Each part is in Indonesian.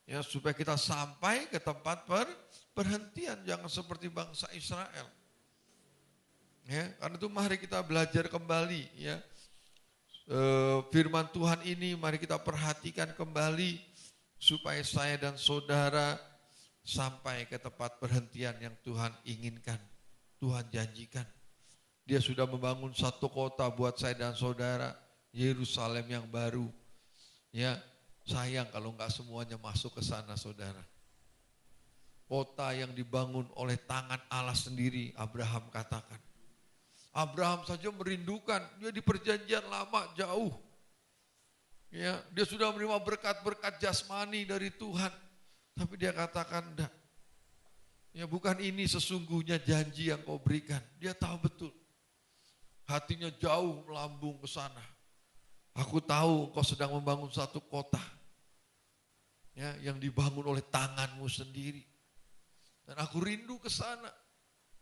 Ya, supaya kita sampai ke tempat perhentian, jangan seperti bangsa Israel. Ya, karena itu mari kita belajar kembali ya. Firman Tuhan ini mari kita perhatikan kembali supaya saya dan saudara sampai ke tempat perhentian yang Tuhan inginkan, Tuhan janjikan. Dia sudah membangun satu kota buat saya dan saudara, Yerusalem yang baru. Ya, sayang kalau enggak semuanya masuk ke sana, saudara. Kota yang dibangun oleh tangan Allah sendiri, Abraham katakan. Abraham saja merindukan, dia di perjanjian lama jauh. Ya, dia sudah menerima berkat-berkat jasmani dari Tuhan. Tapi dia katakan, enggak. Ya, bukan ini sesungguhnya janji yang kau berikan. Dia tahu betul. Hatinya jauh melambung ke sana. Aku tahu kau sedang membangun satu kota. Ya, yang dibangun oleh tanganmu sendiri. Dan aku rindu ke sana.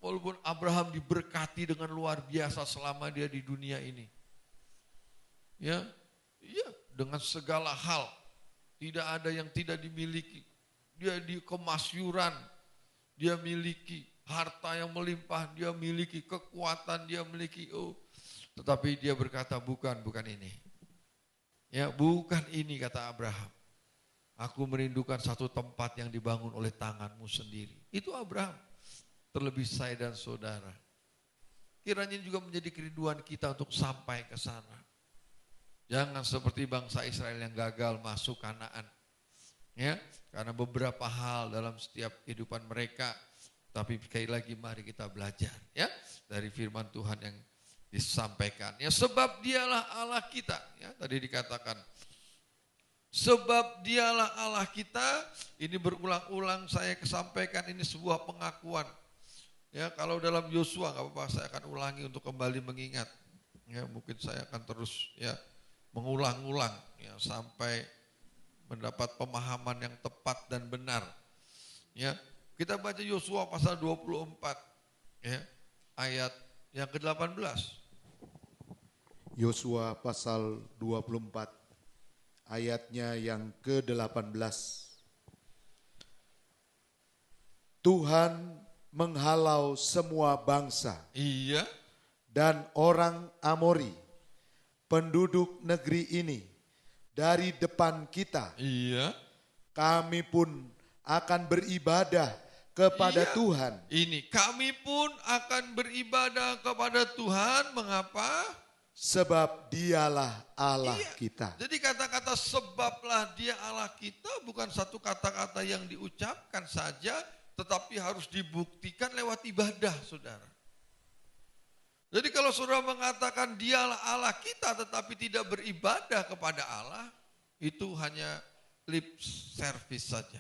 Walaupun Abraham diberkati dengan luar biasa selama dia di dunia ini. Ya, dengan segala hal. Tidak ada yang tidak dimiliki. Dia di kemasyuran, dia miliki harta yang melimpah, dia miliki kekuatan, dia miliki. Tetapi dia berkata bukan ini. Ya, bukan ini kata Abraham. Aku merindukan satu tempat yang dibangun oleh tanganmu sendiri. Itu Abraham. Terlebih saya dan saudara. Kiranya juga menjadi kerinduan kita untuk sampai ke sana. Jangan seperti bangsa Israel yang gagal masuk Kanaan. Ya, karena beberapa hal dalam setiap kehidupan mereka. Tapi sekali lagi mari kita belajar ya dari firman Tuhan yang disampaikan. Ya, sebab dialah Allah kita. Ya, tadi dikatakan. Sebab dialah Allah kita. Ini berulang-ulang saya sampaikan, ini sebuah pengakuan. Ya, kalau dalam Yosua nggak apa-apa, saya akan ulangi untuk kembali mengingat. Ya, mungkin saya akan terus ya mengulang-ulang ya sampai mendapat pemahaman yang tepat dan benar. Ya, kita baca Yosua pasal 24 ya, ayat yang ke-18. Yosua pasal 24 ayatnya yang ke-18. Tuhan menghalau semua bangsa. Iya. Dan orang Amori, penduduk negeri ini, dari depan kita. Iya. Kami pun akan beribadah kepada Tuhan. Ini kami pun akan beribadah kepada Tuhan. Mengapa? Sebab dialah Allah kita. Jadi kata-kata sebablah dia Allah kita bukan satu kata-kata yang diucapkan saja, tetapi harus dibuktikan lewat ibadah, saudara. Jadi kalau saudara mengatakan dialah Allah kita tetapi tidak beribadah kepada Allah, itu hanya lip service saja.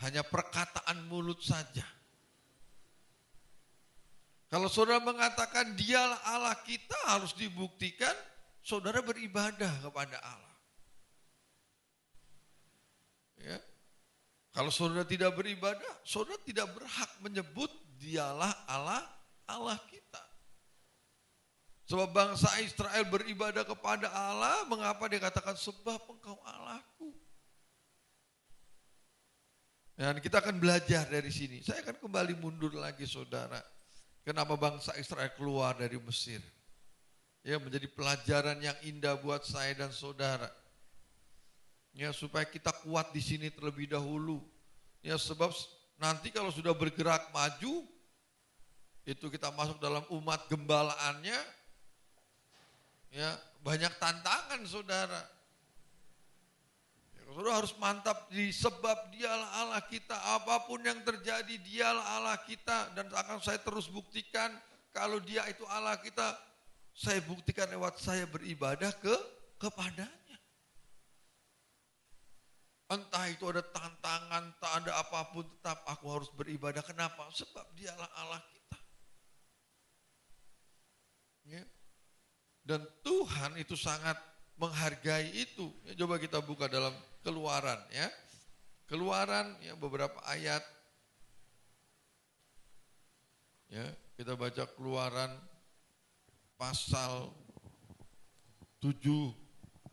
Hanya perkataan mulut saja. Kalau saudara mengatakan dialah Allah kita, harus dibuktikan saudara beribadah kepada Allah. Ya. Kalau saudara tidak beribadah, saudara tidak berhak menyebut dialah Allah kita. Sebab bangsa Israel beribadah kepada Allah, mengapa dia katakan sebab engkau Allahku. Dan kita akan belajar dari sini. Saya akan kembali mundur lagi, saudara. Kenapa bangsa Israel keluar dari Mesir? Ya, menjadi pelajaran yang indah buat saya dan saudara. Ya, supaya kita kuat di sini terlebih dahulu. Ya, sebab nanti kalau sudah bergerak maju, itu kita masuk dalam umat gembalaannya, ya banyak tantangan, saudara. Ya, saudara harus mantap di sebab dialah Allah kita, apapun yang terjadi dialah Allah kita, dan akan saya terus buktikan kalau dia itu Allah kita, saya buktikan lewat saya beribadah kepadanya. Entah itu ada tantangan, tak ada apapun, tetap aku harus beribadah. Kenapa? Sebab dialah Allah kita. Ya. Dan Tuhan itu sangat menghargai itu. Ya, coba kita buka dalam Keluaran ya. Keluaran ya, beberapa ayat. Ya, kita baca Keluaran pasal 7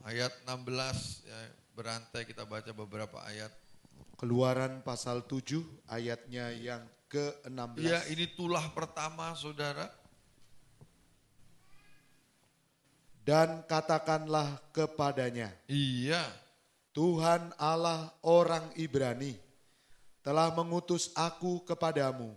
ayat 16 ya, berantai kita baca beberapa ayat. Keluaran pasal 7 ayatnya yang ke-16. Ya, ini tulah pertama, saudara. Dan katakanlah kepadanya, Iya, Tuhan Allah orang Ibrani telah mengutus aku kepadamu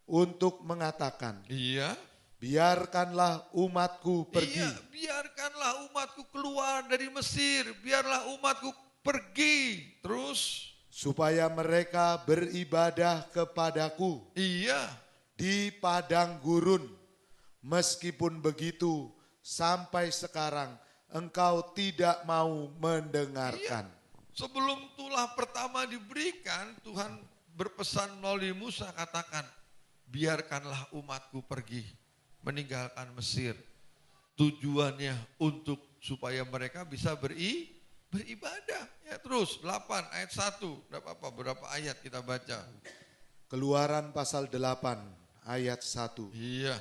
untuk mengatakan, iya. biarkanlah umatku pergi. Iya, biarkanlah umatku keluar dari Mesir. Biarlah umatku pergi. Terus? Supaya mereka beribadah kepadaku Iya. di padang gurun. Meskipun begitu, sampai sekarang engkau tidak mau mendengarkan. Sebelum tulah pertama diberikan, Tuhan berpesan melalui Musa, katakan, biarkanlah umatku pergi, meninggalkan Mesir. Tujuannya untuk supaya mereka bisa beribadah. Ya, terus 8 ayat 1, tidak apa-apa, berapa ayat kita baca. Keluaran pasal 8 ayat 1. Iya.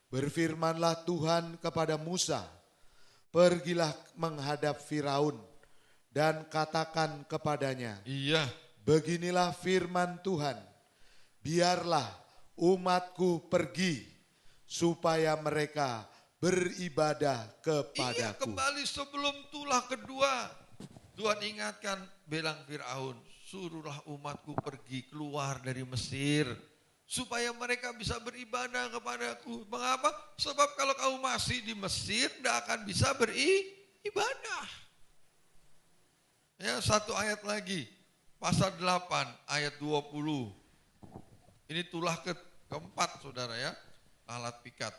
Berfirmanlah Tuhan kepada Musa, pergilah menghadap Firaun dan katakan kepadanya, Iya. beginilah firman Tuhan, biarlah umatku pergi supaya mereka beribadah kepadaku. Iya, kembali sebelum tulah kedua, Tuhan ingatkan, bilang Firaun, suruhlah umatku pergi keluar dari Mesir, supaya mereka bisa beribadah kepadaku. Mengapa? Sebab kalau kamu masih di Mesir, tidak akan bisa beribadah. Ya, satu ayat lagi, pasal 8 ayat 20. Ini tulah keempat, saudara ya, alat pikat.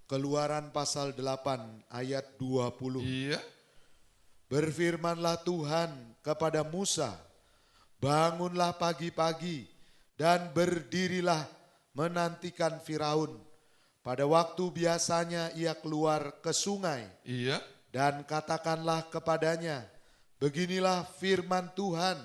Keluaran pasal 8 ayat 20. Iya. Berfirmanlah Tuhan kepada Musa, bangunlah pagi-pagi dan berdirilah menantikan Firaun. Pada waktu biasanya ia keluar ke sungai. Iya. Dan katakanlah kepadanya, beginilah firman Tuhan,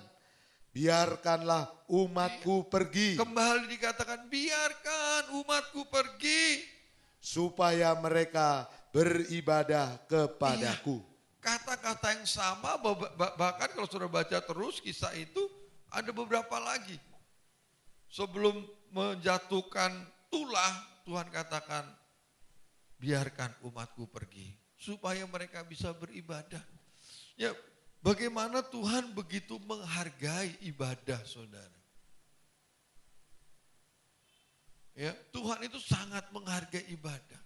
biarkanlah umatku pergi. Kembali dikatakan, biarkan umatku pergi. Supaya mereka beribadah kepadaku. Iya. Kata-kata yang sama, bahkan kalau sudah baca terus kisah itu, ada beberapa lagi. Sebelum menjatuhkan tulah, Tuhan katakan, biarkan umatku pergi, supaya mereka bisa beribadah. Ya, bagaimana Tuhan begitu menghargai ibadah, saudara. Ya, Tuhan itu sangat menghargai ibadah.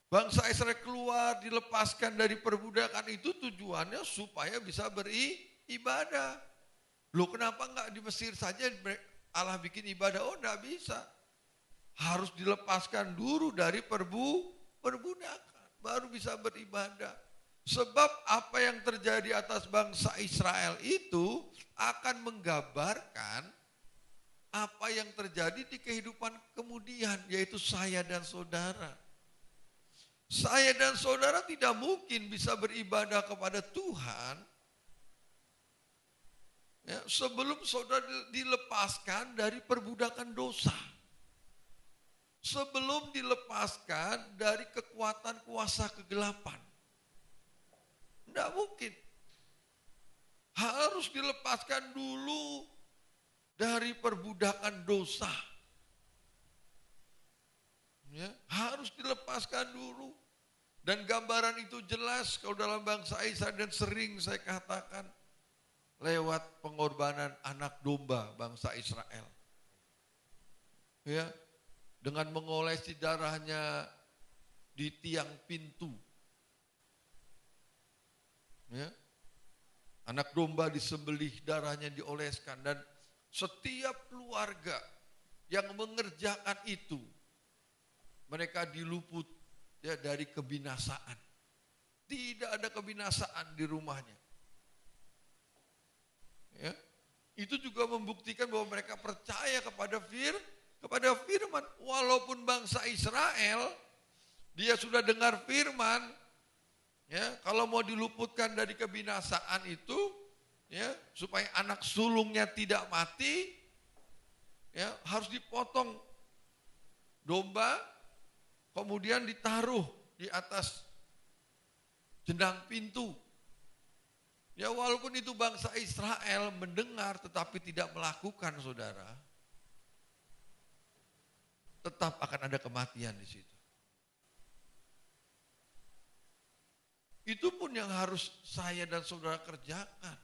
Bangsa Israel keluar, dilepaskan dari perbudakan itu tujuannya supaya bisa beribadah. Loh, kenapa enggak di Mesir saja Allah bikin ibadah? Oh, enggak bisa. Harus dilepaskan dulu dari perbudakan, baru bisa beribadah. Sebab apa yang terjadi atas bangsa Israel itu akan menggambarkan apa yang terjadi di kehidupan kemudian, yaitu saya dan saudara. Saya dan saudara tidak mungkin bisa beribadah kepada Tuhan ya, sebelum saudara dilepaskan dari perbudakan dosa. Sebelum dilepaskan dari kekuatan kuasa kegelapan. Tidak mungkin. Harus dilepaskan dulu dari perbudakan dosa. Ya, harus dilepaskan dulu. Dan gambaran itu jelas kalau dalam bangsa Israel, dan sering saya katakan lewat pengorbanan anak domba bangsa Israel. Ya, dengan mengolesi darahnya di tiang pintu. Ya, anak domba disembelih, darahnya dioleskan, dan setiap keluarga yang mengerjakan itu, mereka diluput ya dari kebinasaan. Tidak ada kebinasaan di rumahnya. Ya, itu juga membuktikan bahwa mereka percaya kepada firman. Walaupun bangsa Israel, dia sudah dengar firman, ya, kalau mau diluputkan dari kebinasaan itu, ya, supaya anak sulungnya tidak mati, ya, harus dipotong domba, kemudian ditaruh di atas jendang pintu. Ya walaupun itu bangsa Israel mendengar tetapi tidak melakukan, saudara, tetap akan ada kematian di situ. Itu pun yang harus saya dan saudara kerjakan.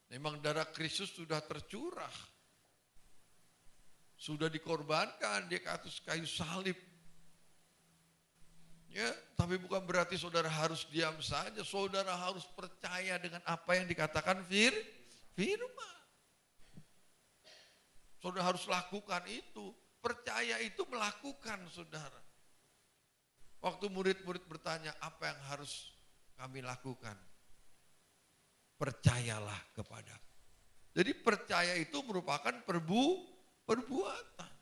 Memang darah Kristus sudah tercurah. Sudah dikorbankan di atas kayu salib. Ya, tapi bukan berarti saudara harus diam saja. Saudara harus percaya dengan apa yang dikatakan firman. Saudara harus lakukan itu. Percaya itu melakukan, saudara. Waktu murid-murid bertanya, apa yang harus kami lakukan? Percayalah kepadaku. Jadi percaya itu merupakan perbuatan.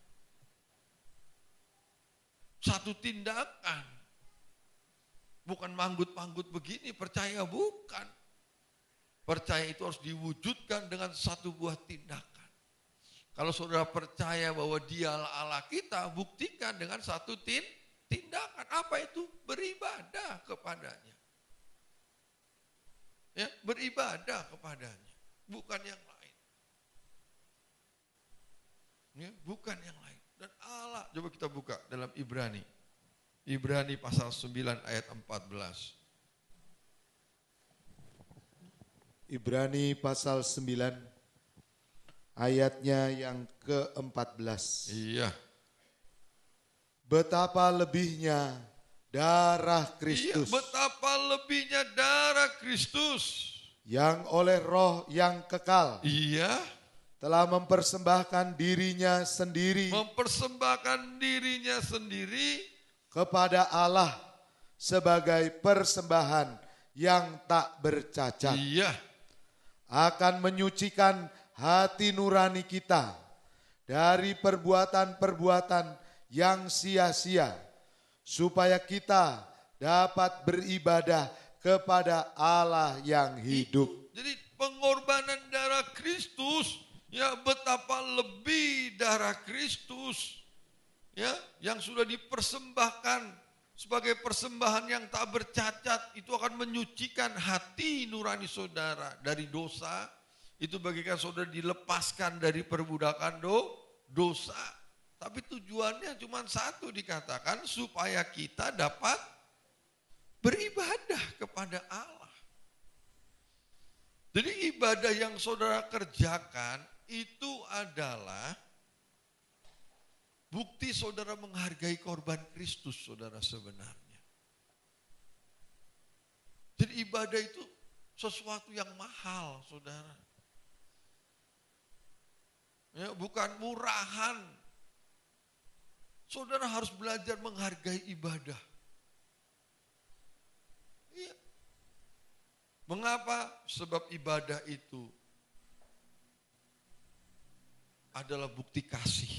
Satu tindakan. Bukan manggut-manggut begini, percaya bukan. Percaya itu harus diwujudkan dengan satu buah tindakan. Kalau saudara percaya bahwa dialah Allah kita, buktikan dengan satu tindakan. Apa itu? Beribadah kepadanya. Ya, beribadah kepadanya, bukan yang lain. Ya, bukan yang lain. Dan Allah, coba kita buka dalam Ibrani. Ibrani pasal 9 ayat 14. Ibrani pasal 9 ayatnya yang ke-14. Iya. Betapa lebihnya darah Iya, Kristus betapa lebihnya darah Kristus. yang oleh roh yang kekal Iya, telah mempersembahkan dirinya sendiri mempersembahkan dirinya sendiri kepada Allah sebagai persembahan yang tak bercacat, iya, akan menyucikan hati nurani kita dari perbuatan-perbuatan yang sia-sia, supaya kita dapat beribadah kepada Allah yang hidup. Jadi pengorbanan darah Kristus, ya betapa lebih darah Kristus, ya yang sudah dipersembahkan sebagai persembahan yang tak bercacat, itu akan menyucikan hati nurani saudara dari dosa. Itu bagikan saudara dilepaskan dari perbudakan dosa. Tapi tujuannya cuma satu, dikatakan supaya kita dapat beribadah kepada Allah. Jadi ibadah yang saudara kerjakan itu adalah bukti saudara menghargai korban Kristus, saudara, sebenarnya. Jadi ibadah itu sesuatu yang mahal, saudara. Ya, bukan murahan. Saudara harus belajar menghargai ibadah. Iya. Mengapa? Sebab ibadah itu adalah bukti kasih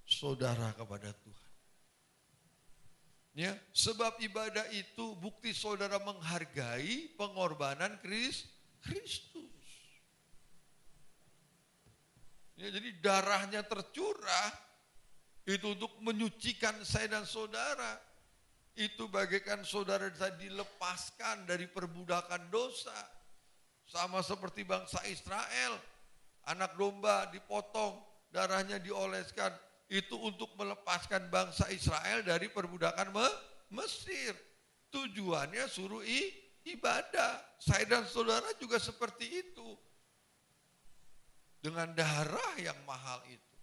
saudara kepada Tuhan. Ya, sebab ibadah itu bukti saudara menghargai pengorbanan Kristus. Ya, jadi darahnya tercurah itu untuk menyucikan saya dan saudara. Itu bagaikan saudara dilepaskan dari perbudakan dosa. Sama seperti bangsa Israel. Anak domba dipotong, darahnya dioleskan. Itu untuk melepaskan bangsa Israel dari perbudakan Mesir. Tujuannya suruh ibadah. Saya dan saudara juga seperti itu. Dengan darah yang mahal itu.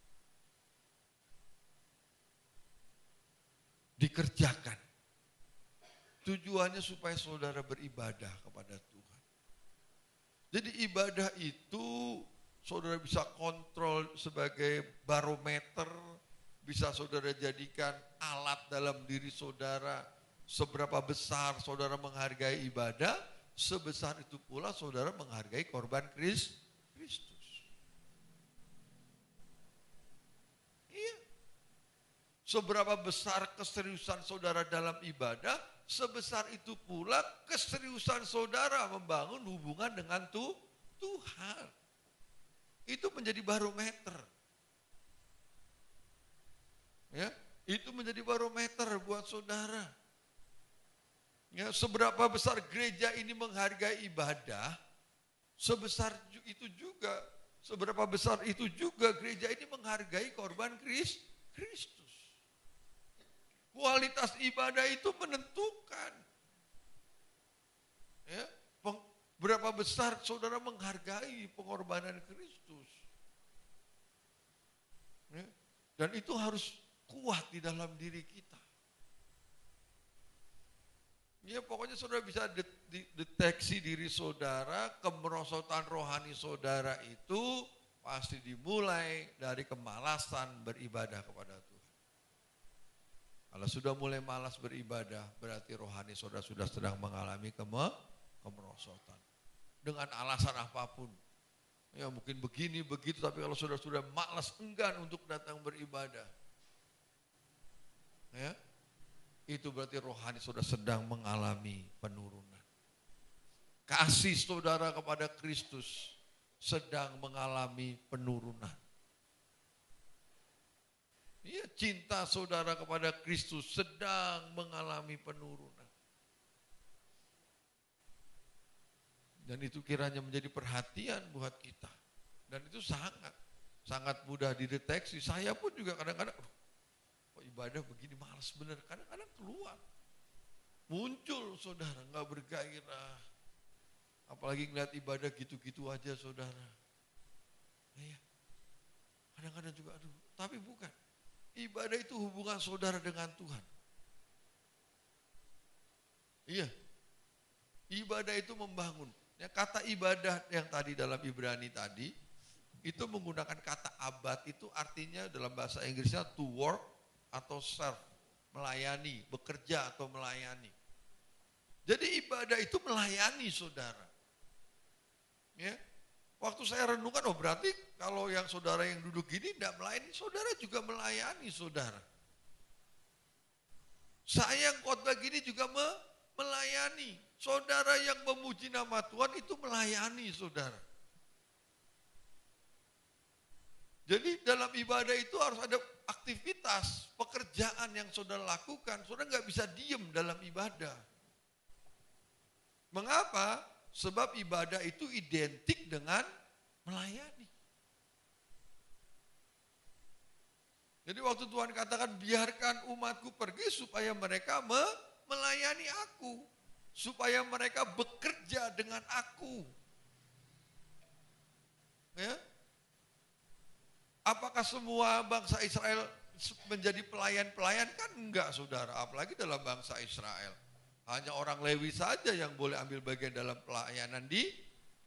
Dikerjakan. Tujuannya supaya saudara beribadah kepada Tuhan. Jadi ibadah itu saudara bisa kontrol sebagai barometer, bisa saudara jadikan alat dalam diri saudara. Seberapa besar saudara menghargai ibadah, sebesar itu pula saudara menghargai korban Kristus. Seberapa besar keseriusan saudara dalam ibadah, sebesar itu pula keseriusan saudara membangun hubungan dengan Tuhan. Itu menjadi barometer. Ya, itu menjadi barometer buat saudara. Ya, seberapa besar gereja ini menghargai ibadah, sebesar itu juga, seberapa besar itu juga gereja ini menghargai korban Kristus. Kualitas ibadah itu menentukan. Ya, berapa besar saudara menghargai pengorbanan Kristus. Ya, dan itu harus kuat di dalam diri kita. Ya pokoknya saudara bisa deteksi diri saudara, kemerosotan rohani saudara itu pasti dimulai dari kemalasan beribadah kepada Tuhan. Kalau sudah mulai malas beribadah, berarti rohani saudara sudah sedang mengalami kemerosotan. Dengan alasan apapun. Ya mungkin begini, begitu, tapi kalau saudara sudah malas, enggan untuk datang beribadah. Ya, itu berarti rohani saudara sedang mengalami penurunan. Kasih saudara kepada Kristus sedang mengalami penurunan. Iya, cinta saudara kepada Kristus sedang mengalami penurunan. Dan itu kiranya menjadi perhatian buat kita. Dan itu sangat mudah dideteksi. Saya pun juga kadang-kadang, ibadah begini malas bener, kadang-kadang keluar. Muncul saudara, gak bergairah. Apalagi ngeliat ibadah gitu-gitu aja saudara. Iya. Kadang-kadang juga, tapi bukan. Ibadah itu hubungan saudara dengan Tuhan. Iya. Ibadah itu membangun. Ya, kata ibadah yang tadi dalam Ibrani tadi, itu menggunakan kata abad, itu artinya dalam bahasa Inggrisnya to work atau serve, melayani, bekerja atau melayani. Jadi ibadah itu melayani saudara. Ya, waktu saya renungkan, berarti kalau yang saudara yang duduk gini tidak melayani, saudara juga melayani saudara. Saya yang khotbah gini juga melayani. Saudara yang memuji nama Tuhan itu melayani saudara. Jadi dalam ibadah itu harus ada aktivitas, pekerjaan yang saudara lakukan. Saudara nggak bisa diem dalam ibadah. Mengapa? Sebab ibadah itu identik dengan melayani. Jadi waktu Tuhan katakan biarkan umatku pergi supaya mereka melayani aku. Supaya mereka bekerja dengan aku. Ya? Apakah semua bangsa Israel menjadi pelayan-pelayan? Kan enggak saudara, apalagi dalam bangsa Israel. Hanya orang Lewi saja yang boleh ambil bagian dalam pelayanan di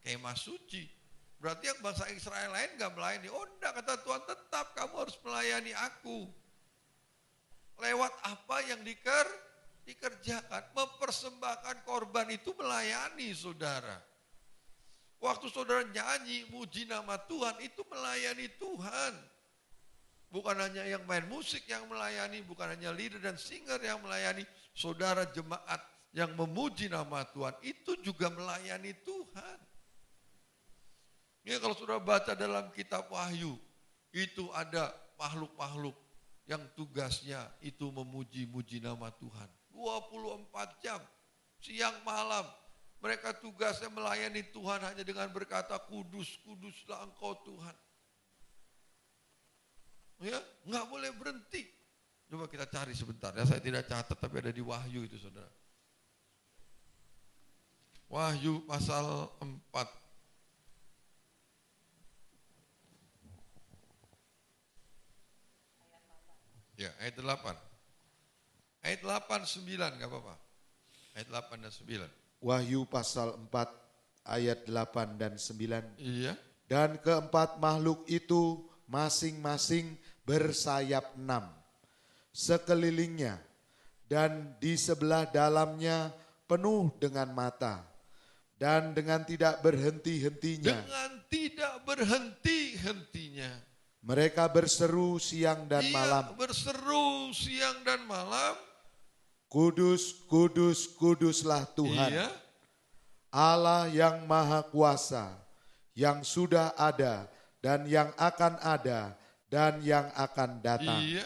kemah suci. Berarti yang bangsa Israel lain enggak melayani. Oh enggak, kata Tuhan, tetap kamu harus melayani aku. Lewat apa yang dikerjakan, mempersembahkan korban itu melayani saudara. Waktu saudara nyanyi, muji nama Tuhan, itu melayani Tuhan. Bukan hanya yang main musik yang melayani, bukan hanya leader dan singer yang melayani. Saudara jemaat yang memuji nama Tuhan, itu juga melayani Tuhan. Ya, kalau saudara baca dalam kitab Wahyu, itu ada makhluk-makhluk yang tugasnya itu memuji-muji nama Tuhan. 24 jam, siang malam, mereka tugasnya melayani Tuhan hanya dengan berkata, kudus, kuduslah Engkau Tuhan. Ya, nggak boleh berhenti. Coba kita cari sebentar ya, saya tidak catat tapi ada di Wahyu itu saudara. Wahyu pasal 4. Ya, ayat 8. Ayat 8, 9, gak apa-apa. Ayat 8 dan 9. Wahyu pasal 4 ayat 8 dan 9. Iya. Dan keempat makhluk itu masing-masing bersayap 6 sekelilingnya, dan di sebelah dalamnya penuh dengan mata, dan dengan tidak berhenti-hentinya. Dengan tidak berhenti-hentinya. Mereka berseru siang dan malam. Berseru siang dan malam. Kudus, kudus, kuduslah Tuhan. Iya. Allah yang maha kuasa, yang sudah ada dan yang akan ada dan yang akan datang. Iya.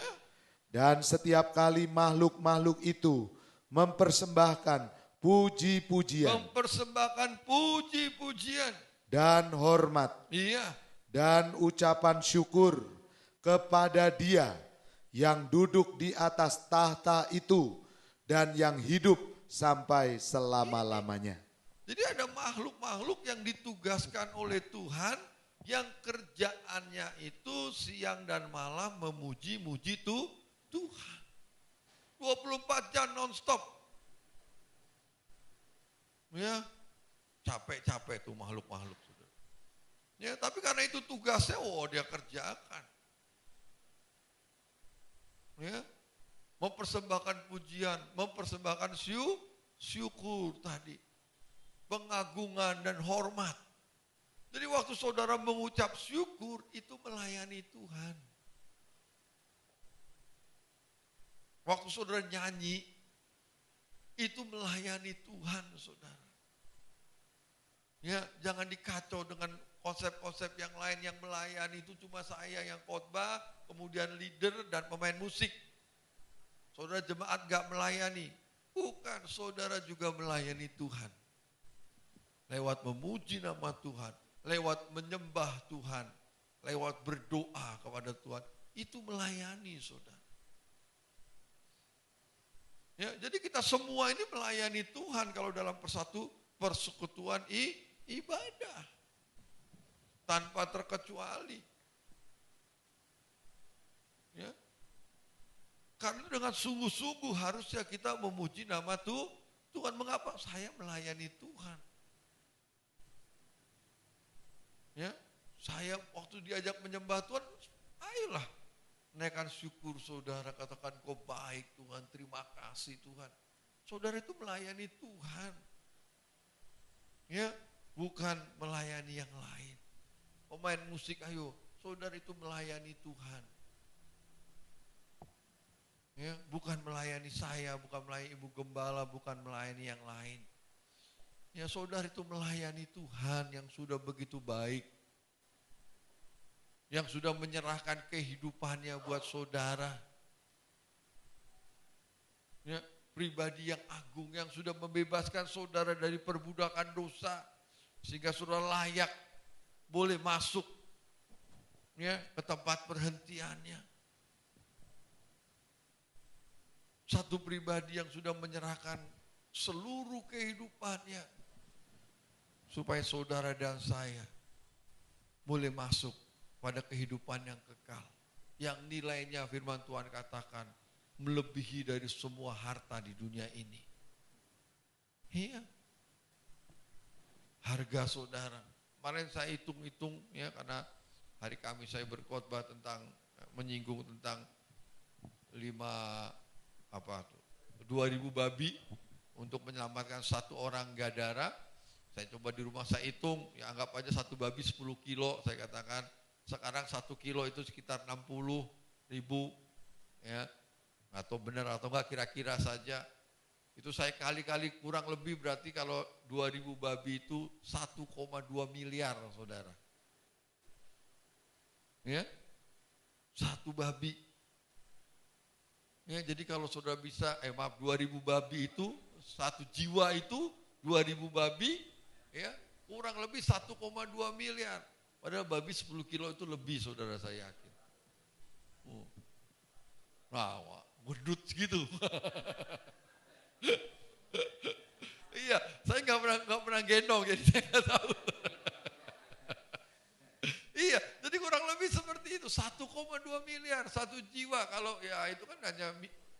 Dan setiap kali makhluk-makhluk itu mempersembahkan puji-pujian mempersembahkan puji-pujian dan hormat iya dan ucapan syukur kepada Dia yang duduk di atas tahta itu dan yang hidup sampai selama-lamanya. Jadi ada makhluk-makhluk yang ditugaskan oleh Tuhan yang kerjaannya itu siang dan malam memuji-muji Tuhan. 24 jam non-stop. Ya, capek-capek tuh makhluk-makhluk. Ya, tapi karena itu tugasnya, dia kerjakan. Ya, mempersembahkan pujian, mempersembahkan syukur tadi. Pengagungan dan hormat. Jadi waktu saudara mengucap syukur, itu melayani Tuhan. Waktu saudara nyanyi, itu melayani Tuhan, saudara. Ya, jangan dikacau dengan konsep-konsep yang lain. Yang melayani itu cuma saya yang khotbah, kemudian leader dan pemain musik. Saudara jemaat gak melayani. Bukan, saudara juga melayani Tuhan. Lewat memuji nama Tuhan, lewat menyembah Tuhan, lewat berdoa kepada Tuhan. Itu melayani, saudara. Ya, jadi kita semua ini melayani Tuhan kalau dalam persekutuan ibadah. Tanpa terkecuali. Ya. Karena dengan sungguh-sungguh harusnya kita memuji nama Tuhan. Mengapa? Saya melayani Tuhan. Ya, saya waktu diajak menyembah Tuhan, ayolah naikkan syukur saudara, katakan kau baik Tuhan, terima kasih Tuhan. Saudara itu melayani Tuhan. Ya, bukan melayani yang lain. Pemain musik, ayo, saudara itu melayani Tuhan. Ya, bukan melayani saya, bukan melayani ibu gembala, bukan melayani yang lain. Ya, saudara itu melayani Tuhan yang sudah begitu baik. Yang sudah menyerahkan kehidupannya buat saudara. Ya, pribadi yang agung yang sudah membebaskan saudara dari perbudakan dosa. Sehingga saudara layak boleh masuk ya, ke tempat perhentiannya. Satu pribadi yang sudah menyerahkan seluruh kehidupannya supaya saudara dan saya boleh masuk pada kehidupan yang kekal. Yang nilainya firman Tuhan katakan melebihi dari semua harta di dunia ini. Iya. Harga saudara. Kemarin saya hitung-hitung ya, karena hari Kamis saya berkhotbah tentang menyinggung tentang 2.000 babi untuk menyelamatkan satu orang Gadara. Saya coba di rumah saya hitung, ya anggap aja satu babi 10 kilo, saya katakan sekarang 1 kilo itu sekitar 60.000 ya. Atau benar atau enggak kira-kira saja. Itu saya kali-kali kurang lebih berarti kalau 2.000 babi itu 1,2 miliar saudara. Ya, satu babi. Ya, jadi kalau saudara bisa, 2.000 babi itu, satu jiwa itu 2.000 babi, ya kurang lebih 1,2 miliar. Padahal babi 10 kilo itu lebih saudara, saya yakin. Nah, gendut gitu. Iya, saya nggak pernah gendong, jadi saya nggak tahu. Iya, jadi kurang lebih seperti itu, 1,2 miliar, satu jiwa. Kalau ya itu kan hanya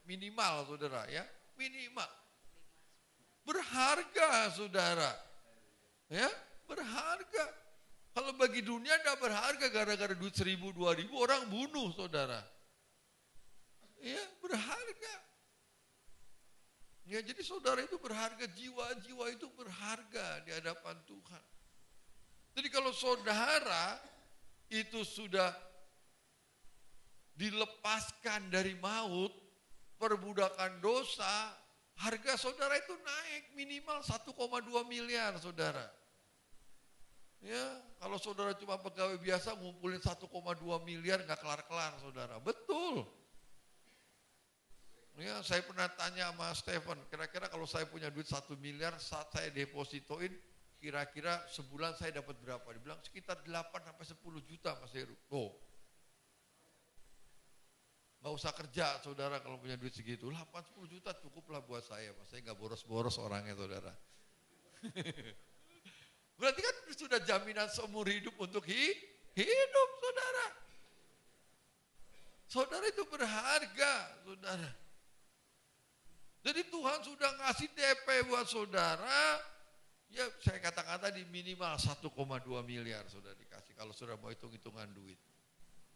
minimal saudara ya, minimal. Berharga saudara, ya berharga. Kalau bagi dunia tidak berharga, gara-gara duit 1.000, 2.000 orang bunuh saudara. Ya berharga. Ya jadi saudara itu berharga, jiwa-jiwa itu berharga di hadapan Tuhan. Jadi kalau saudara itu sudah dilepaskan dari maut, perbudakan dosa, harga saudara itu naik minimal 1,2 miliar saudara. Ya, kalau saudara cuma pegawai biasa ngumpulin 1,2 miliar nggak kelar-kelar saudara. Betul. Ya, saya pernah tanya sama Stephen, kira-kira kalau saya punya duit 1 miliar, saat saya depositoin, kira-kira sebulan saya dapat berapa? Dia bilang sekitar 8 sampai 10 juta Mas Heru. Oh, nggak usah kerja saudara kalau punya duit segitu. 8-10 juta cukuplah buat saya. Saya nggak boros-boros orangnya saudara. Berarti kan sudah jaminan seumur hidup untuk hidup saudara. Saudara itu berharga saudara. Jadi Tuhan sudah ngasih DP buat saudara, ya saya katakan tadi minimal 1,2 miliar sudah dikasih kalau saudara mau hitung-hitungan duit.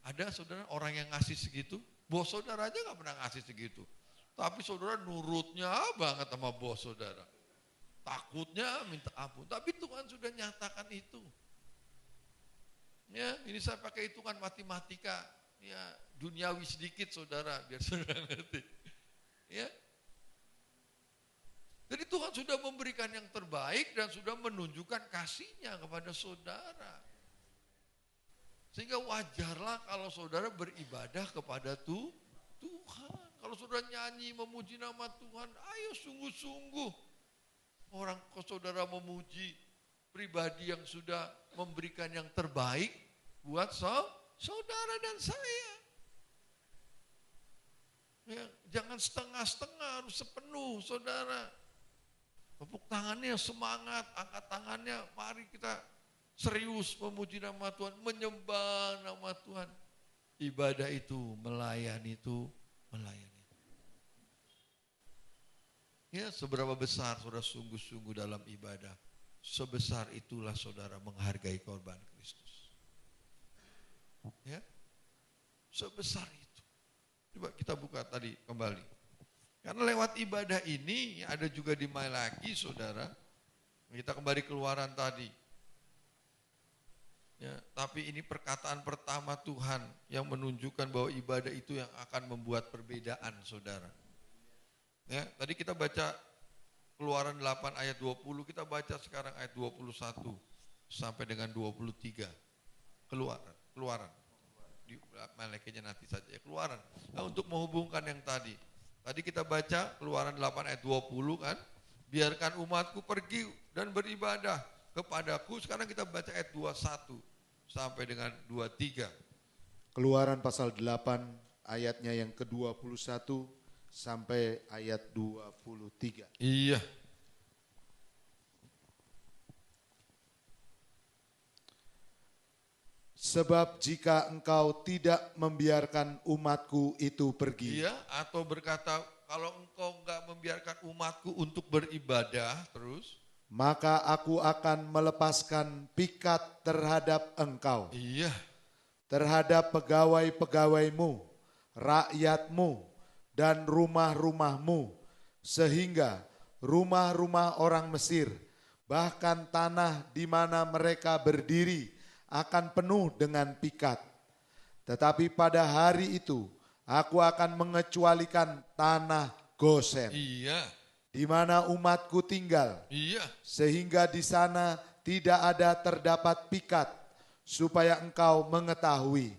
Ada saudara orang yang ngasih segitu, bos saudara aja gak pernah ngasih segitu. Tapi saudara nurutnya banget sama bos saudara. Takutnya minta ampun, tapi Tuhan sudah nyatakan itu. Ya, ini saya pakai hitungan matematika, ya duniawi sedikit saudara, biar saudara ngerti. Ya. Jadi Tuhan sudah memberikan yang terbaik dan sudah menunjukkan kasih-Nya kepada saudara. Sehingga wajarlah kalau saudara beribadah kepada Tuhan. Kalau saudara nyanyi memuji nama Tuhan, ayo sungguh-sungguh. Orang saudara memuji pribadi yang sudah memberikan yang terbaik buat saudara dan saya. Ya, jangan setengah-setengah, harus sepenuh saudara. Tepuk tangannya semangat, angkat tangannya, mari kita serius memuji nama Tuhan, menyembah nama Tuhan. Ibadah itu, melayani itu, melayani. Ya, seberapa besar saudara sungguh-sungguh dalam ibadah, sebesar itulah saudara menghargai korban Kristus. Ya, sebesar itu. Coba kita buka tadi kembali. Karena lewat ibadah ini ada juga di Malaki saudara. Kita kembali keluaran tadi. Ya, tapi ini perkataan pertama Tuhan yang menunjukkan bahwa ibadah itu yang akan membuat perbedaan saudara. Ya, tadi kita baca Keluaran 8 ayat 20, kita baca sekarang ayat 21 sampai dengan 23. Keluaran. Di Malakinya nanti saja ya, Keluaran. Nah, untuk menghubungkan yang tadi kita baca Keluaran 8 ayat 20 kan, biarkan umatku pergi dan beribadah kepadaku. Sekarang kita baca ayat 21 sampai dengan 23. Keluaran pasal 8 ayatnya yang ke-21 sampai ayat 23. Iya. Sebab jika engkau tidak membiarkan umatku itu pergi. Iya, atau berkata kalau engkau enggak membiarkan umatku untuk beribadah terus, maka aku akan melepaskan pikat terhadap engkau. iya, terhadap pegawai-pegawaimu, rakyatmu, dan rumah-rumahmu, sehingga rumah-rumah orang Mesir, bahkan tanah di mana mereka berdiri, akan penuh dengan pikat. Tetapi pada hari itu, aku akan mengecualikan tanah Gosen, iya, di mana umatku tinggal, iya, sehingga di sana tidak ada terdapat pikat, supaya engkau mengetahui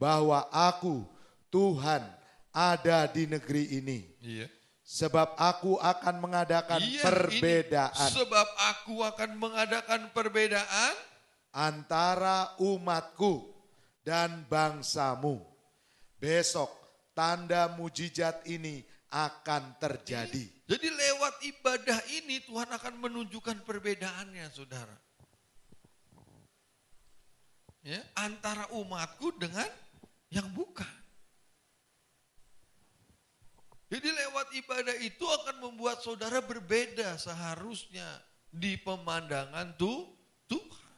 bahwa aku, Tuhan, ada di negeri ini. iya. Sebab aku akan mengadakan perbedaan. Sebab aku akan mengadakan perbedaan antara umatku dan bangsamu. Besok tanda mujizat ini akan terjadi. Jadi lewat ibadah ini Tuhan akan menunjukkan perbedaannya saudara. Ya, antara umatku dengan yang bukan. Jadi lewat ibadah itu akan membuat saudara berbeda seharusnya di pemandangan Tuhan.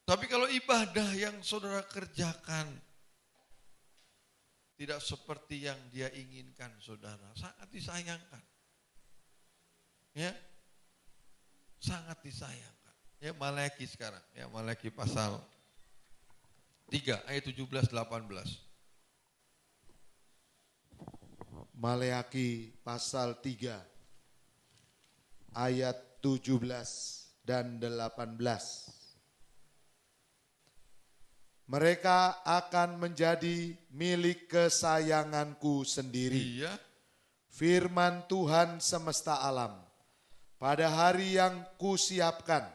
Tapi kalau ibadah yang saudara kerjakan tidak seperti yang dia inginkan saudara, sangat disayangkan. Ya, sangat disayangkan. Ya, Malaki sekarang, ya Malaki pasal 3 ayat 17-18. Maleaki pasal 3 ayat 17 dan 18. Mereka akan menjadi milik kesayanganku sendiri. Iya. Firman Tuhan semesta alam. Pada hari yang kusiapkan,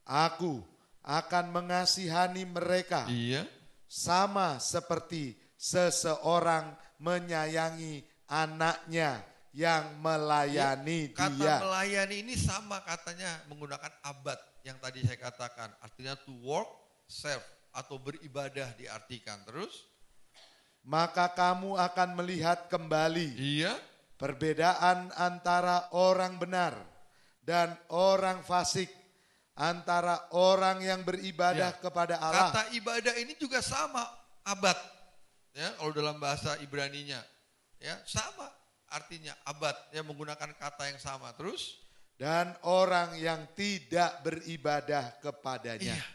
aku akan mengasihani mereka. Iya. Sama seperti seseorang menyayangi anaknya yang melayani Kata dia. melayani ini sama katanya menggunakan abad yang tadi saya katakan. Artinya to work, serve atau beribadah diartikan. Terus? Maka kamu akan melihat kembali Iya. perbedaan antara orang benar dan orang fasik, antara orang yang beribadah Ya. kepada Allah. Kata ibadah ini juga sama abad. Ya, kalau dalam bahasa Ibraninya. Ya, sama artinya abad yang menggunakan kata yang sama. Terus? Dan orang yang tidak beribadah kepadanya. Iya.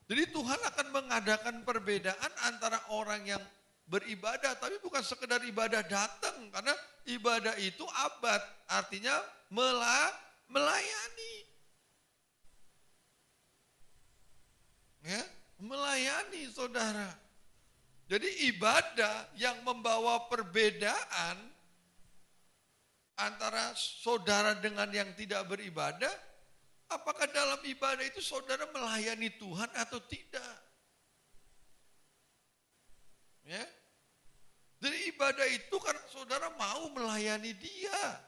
Jadi Tuhan akan mengadakan perbedaan antara orang yang beribadah, tapi bukan sekedar ibadah datang, karena ibadah itu abad, artinya melayani. Ya, melayani saudara. Jadi ibadah yang membawa perbedaan antara saudara dengan yang tidak beribadah, apakah dalam ibadah itu saudara melayani Tuhan atau tidak? Ya. Jadi ibadah itu karena saudara mau melayani Dia.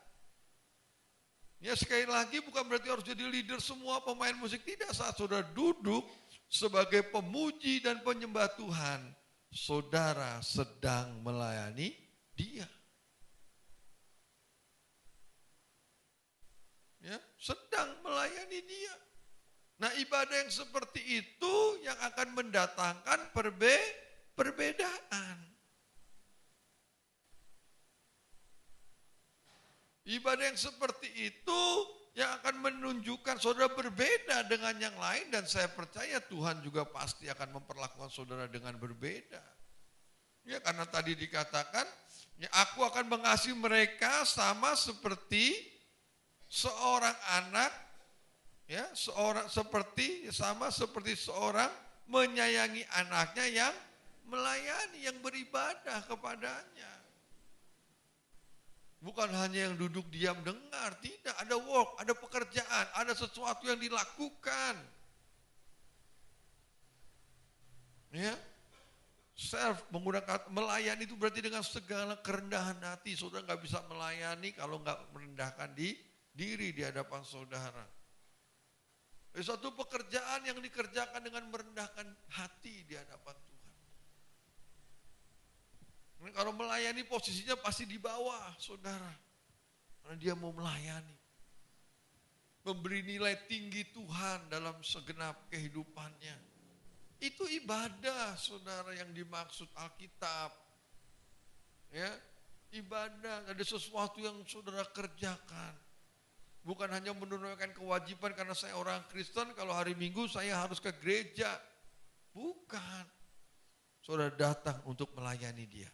Ya, sekali lagi bukan berarti harus jadi leader semua pemain musik, tidak. Saat saudara duduk sebagai pemuji dan penyembah Tuhan, saudara sedang melayani Dia. Ya, sedang melayani Dia. Nah, ibadah yang seperti itu yang akan mendatangkan perbedaan. Ibadah yang seperti itu yang akan menunjukkan saudara berbeda dengan yang lain, dan saya percaya Tuhan juga pasti akan memperlakukan saudara dengan berbeda. Ya, karena tadi dikatakan, ya, aku akan mengasihi mereka sama seperti seorang anak, ya, sama seperti seorang menyayangi anaknya yang melayani, yang beribadah kepadanya. Bukan hanya yang duduk diam dengar, tidak, ada work, ada pekerjaan, ada sesuatu yang dilakukan. Ya. Serve, menggunakan melayani itu berarti dengan segala kerendahan hati. Saudara nggak bisa melayani kalau nggak merendahkan diri di hadapan saudara. Suatu pekerjaan yang dikerjakan dengan merendahkan hati di hadapan Tuhan. Kalau melayani posisinya pasti di bawah, saudara. Karena dia mau melayani. Memberi nilai tinggi Tuhan dalam segenap kehidupannya. Itu ibadah, saudara, yang dimaksud Alkitab. Ya, ibadah, ada sesuatu yang saudara kerjakan. Bukan hanya menunaikan kewajiban karena saya orang Kristen, kalau hari Minggu saya harus ke gereja. Bukan. Saudara datang untuk melayani Dia.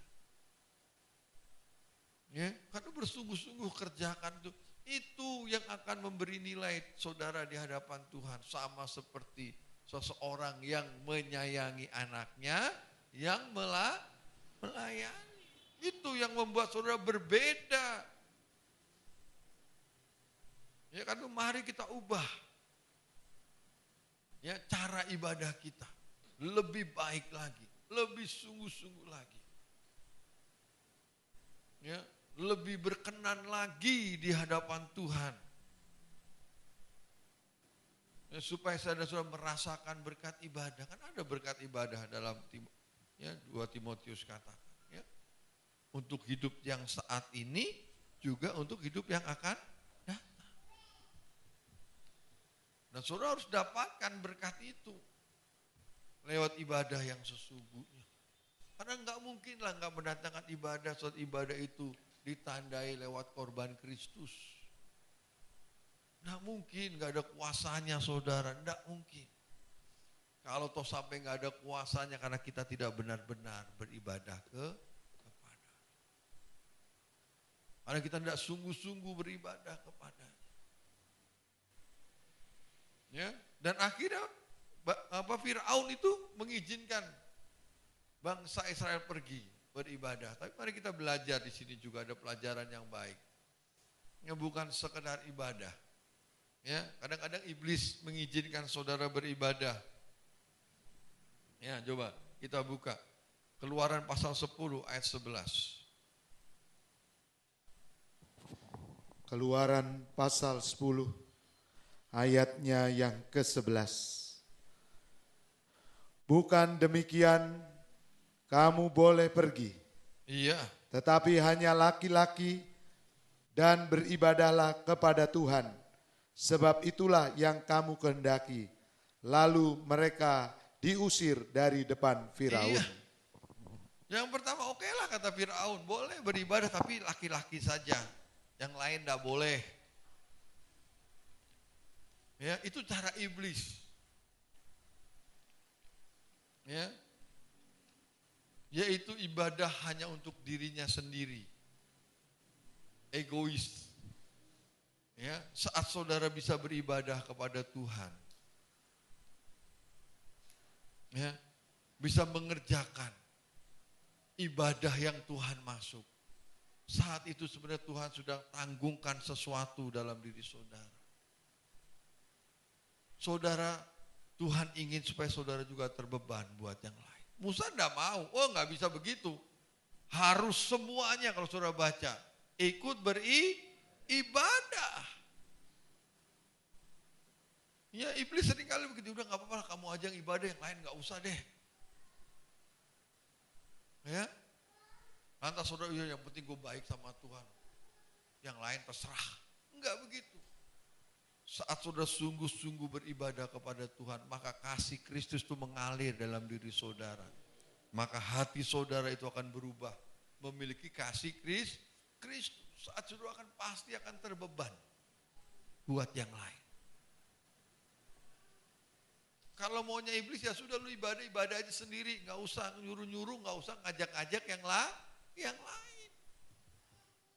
Ya, karena bersungguh-sungguh kerjakan itu. Itu yang akan memberi nilai saudara di hadapan Tuhan. Sama seperti seseorang yang menyayangi anaknya, yang melayani. Itu yang membuat saudara berbeda. Ya kan, mari kita ubah. Ya, cara ibadah kita. Lebih baik lagi. Lebih sungguh-sungguh lagi. Ya, lebih berkenan lagi di hadapan Tuhan. Ya, supaya saudara merasakan berkat ibadah. Kan ada berkat ibadah dalam 2 Timotius katakan. Ya. Untuk hidup yang saat ini, juga untuk hidup yang akan datang. Dan saudara harus dapatkan berkat itu. Lewat ibadah yang sesungguhnya. Karena enggak mungkin lah enggak mendatangkan ibadah, saat ibadah itu ditandai lewat korban Kristus. Enggak mungkin, enggak ada kuasanya saudara, enggak mungkin. Kalau toh sampai enggak ada kuasanya karena kita tidak benar-benar beribadah kepada. Karena kita tidak sungguh-sungguh beribadah kepada. Ya, dan akhirnya Firaun itu mengizinkan bangsa Israel pergi beribadah. Tapi mari kita belajar di sini juga ada pelajaran yang baik. Ya, bukan sekedar ibadah. Ya, kadang-kadang iblis mengizinkan saudara beribadah. Ya, coba kita buka Keluaran pasal 10 ayat 11. Keluaran pasal 10 ayatnya yang ke-11. Bukan demikian, kamu boleh pergi. Iya. Tetapi hanya laki-laki dan beribadahlah kepada Tuhan. Sebab itulah yang kamu kehendaki. Lalu mereka diusir dari depan Firaun. Iya. Yang pertama okelah kata Firaun, boleh beribadah tapi laki-laki saja. Yang lain tidak boleh. Ya, itu cara iblis. Ya. Yaitu ibadah hanya untuk dirinya sendiri. Egois. Ya, saat saudara bisa beribadah kepada Tuhan. Ya, bisa mengerjakan ibadah yang Tuhan masuk. Saat itu sebenarnya Tuhan sudah tanggungkan sesuatu dalam diri saudara. Saudara, Tuhan ingin supaya saudara juga terbeban buat yang lain. Musa enggak mau, enggak bisa begitu. Harus semuanya kalau saudara baca, ikut beribadah. Ya iblis seringkali begitu, udah enggak apa-apa kamu aja yang ibadah, yang lain enggak usah deh. Ya, lantas saudara, yang penting gue baik sama Tuhan. Yang lain terserah. Enggak begitu. Saat saudara sungguh-sungguh beribadah kepada Tuhan, maka kasih Kristus itu mengalir dalam diri saudara. Maka hati saudara itu akan berubah. Memiliki kasih Kristus. Saat saudara pasti akan terbeban buat yang lain. Kalau maunya iblis ya sudah lu ibadah aja sendiri. Gak usah nyuruh-nyuruh, gak usah ngajak-ngajak yang lain.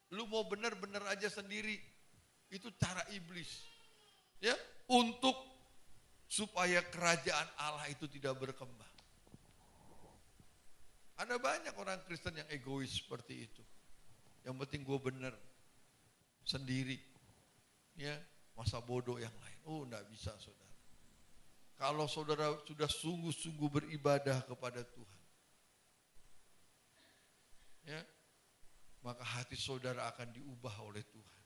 Lu mau benar-benar aja sendiri. Itu cara iblis. Ya, untuk supaya kerajaan Allah itu tidak berkembang. Ada banyak orang Kristen yang egois seperti itu. Yang penting gue benar sendiri. Ya, masa bodoh yang lain. Oh, enggak bisa saudara. Kalau saudara sudah sungguh-sungguh beribadah kepada Tuhan. Ya, maka hati saudara akan diubah oleh Tuhan.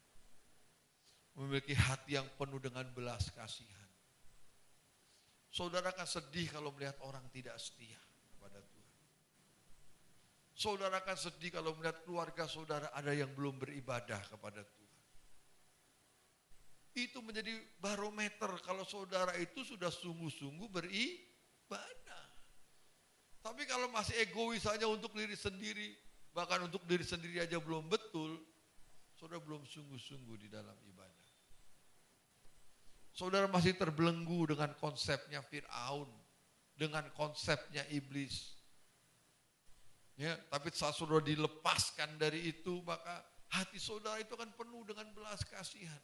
Memiliki hati yang penuh dengan belas kasihan. Saudara akan sedih kalau melihat orang tidak setia kepada Tuhan. Saudara akan sedih kalau melihat keluarga saudara ada yang belum beribadah kepada Tuhan. Itu menjadi barometer kalau saudara itu sudah sungguh-sungguh beribadah. Tapi kalau masih egois saja untuk diri sendiri, bahkan untuk diri sendiri aja belum betul, saudara belum sungguh-sungguh di dalam ibadah. Saudara masih terbelenggu dengan konsepnya Firaun, dengan konsepnya iblis. Ya, tapi saat saudara dilepaskan dari itu, maka hati saudara itu akan penuh dengan belas kasihan.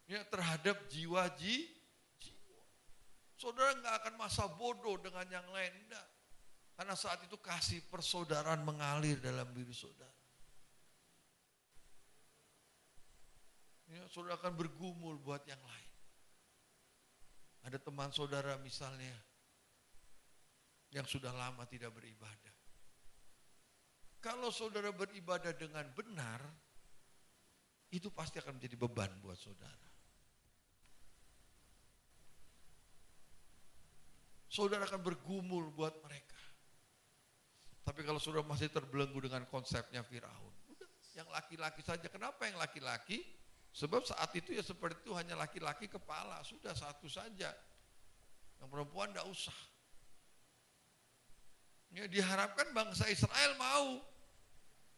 Ya, terhadap jiwa. Saudara nggak akan masa bodoh dengan yang lain, enggak. Karena saat itu kasih persaudaraan mengalir dalam diri saudara. Ya, saudara akan bergumul buat yang lain. Ada teman saudara misalnya yang sudah lama tidak beribadah. Kalau saudara beribadah dengan benar, itu pasti akan menjadi beban buat saudara. Saudara akan bergumul buat mereka. Tapi kalau saudara masih terbelenggu dengan konsepnya Firaun, udah, yang laki-laki saja. Kenapa yang laki-laki? Sebab saat itu ya seperti itu hanya laki-laki kepala, sudah satu saja. Yang perempuan enggak usah. Ya, diharapkan bangsa Israel mau.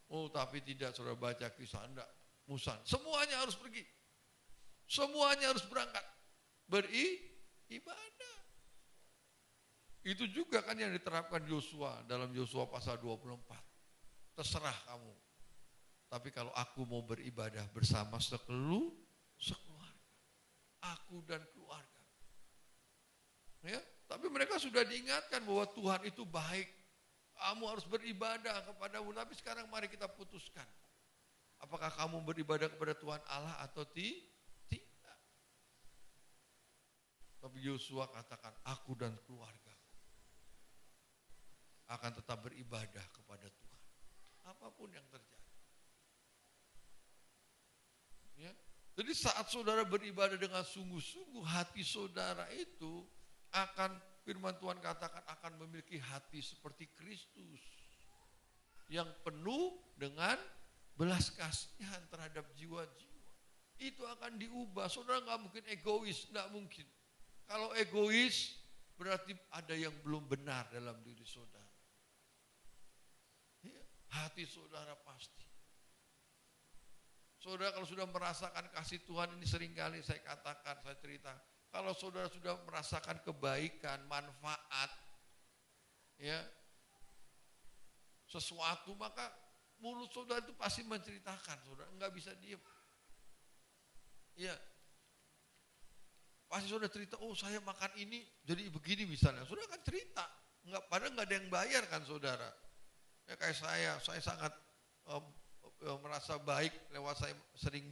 Oh, tapi tidak, saudara baca kisah enggak. Musa, semuanya harus pergi. Semuanya harus berangkat. Beribadah. Itu juga kan yang diterapkan Yosua dalam Yosua pasal 24. Terserah kamu. Tapi kalau aku mau beribadah bersama sekeluarga, aku aku dan keluarga. Ya, tapi mereka sudah diingatkan bahwa Tuhan itu baik. Kamu harus beribadah kepada-Mu. Tapi sekarang mari kita putuskan. Apakah kamu beribadah kepada Tuhan Allah atau tidak? Tapi Yosua katakan, aku dan keluarga akan tetap beribadah kepada Tuhan. Apapun yang terjadi. Ya. Jadi saat saudara beribadah dengan sungguh-sungguh, hati saudara itu akan, firman Tuhan katakan, akan memiliki hati seperti Kristus. Yang penuh dengan belas kasihan terhadap jiwa-jiwa. Itu akan diubah. Saudara nggak mungkin egois, nggak mungkin. Kalau egois berarti ada yang belum benar dalam diri saudara. Ya, hati saudara pasti. Saudara kalau sudah merasakan kasih Tuhan ini, seringkali saya katakan, saya cerita. Kalau saudara sudah merasakan kebaikan, manfaat, ya, sesuatu, maka mulut saudara itu pasti menceritakan, saudara nggak bisa diam. Ya, pasti saudara cerita, oh saya makan ini jadi begini misalnya, saudara kan cerita, padahal nggak ada yang bayar kan saudara. Ya kayak saya sangat merasa baik lewat saya sering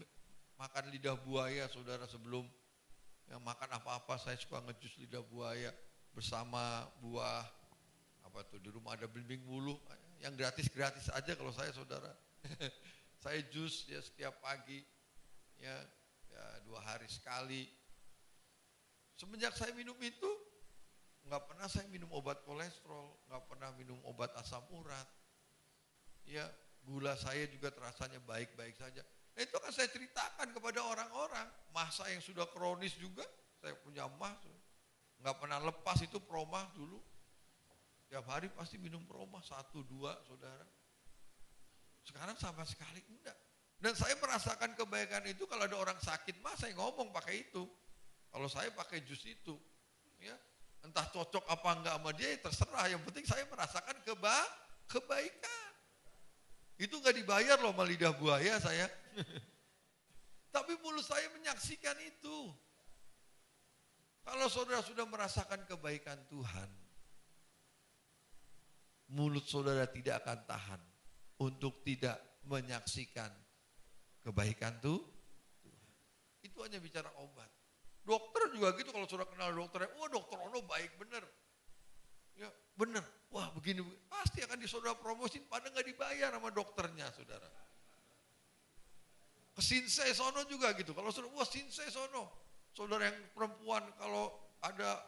makan lidah buaya, saudara. Sebelum yang makan apa-apa saya suka ngejus lidah buaya bersama buah, apa tuh, di rumah ada belimbing bulu, yang gratis-gratis aja kalau saya, saudara. Saya jus ya setiap pagi, ya 2 hari sekali. Semenjak saya minum itu, nggak pernah saya minum obat kolesterol, nggak pernah minum obat asam urat. Ya, gula saya juga terasanya baik-baik saja. Nah, itu kan saya ceritakan kepada orang-orang. Mah saya yang sudah kronis juga, saya punya mah, nggak pernah lepas itu promah dulu. Tiap hari pasti minum promah 1-2, saudara. Sekarang sama sekali enggak. Dan saya merasakan kebaikan itu kalau ada orang sakit mah saya ngomong pakai itu. Kalau saya pakai jus itu, ya entah cocok apa enggak sama dia ya terserah. Yang penting saya merasakan kebaikan. Itu enggak dibayar loh sama lidah buaya saya. Tapi mulut saya menyaksikan itu. Kalau saudara sudah merasakan kebaikan Tuhan, mulut saudara tidak akan tahan untuk tidak menyaksikan kebaikan Tuhan. Itu hanya bicara obat. Dokter juga gitu, kalau saudara kenal dokternya, wah dokter Ono baik bener. Ya bener, wah begini, pasti akan saudara promosin, padahal nggak dibayar sama dokternya, saudara. Ke Sinsei sono juga gitu, kalau saudara, wah Sinsei sono, saudara yang perempuan kalau ada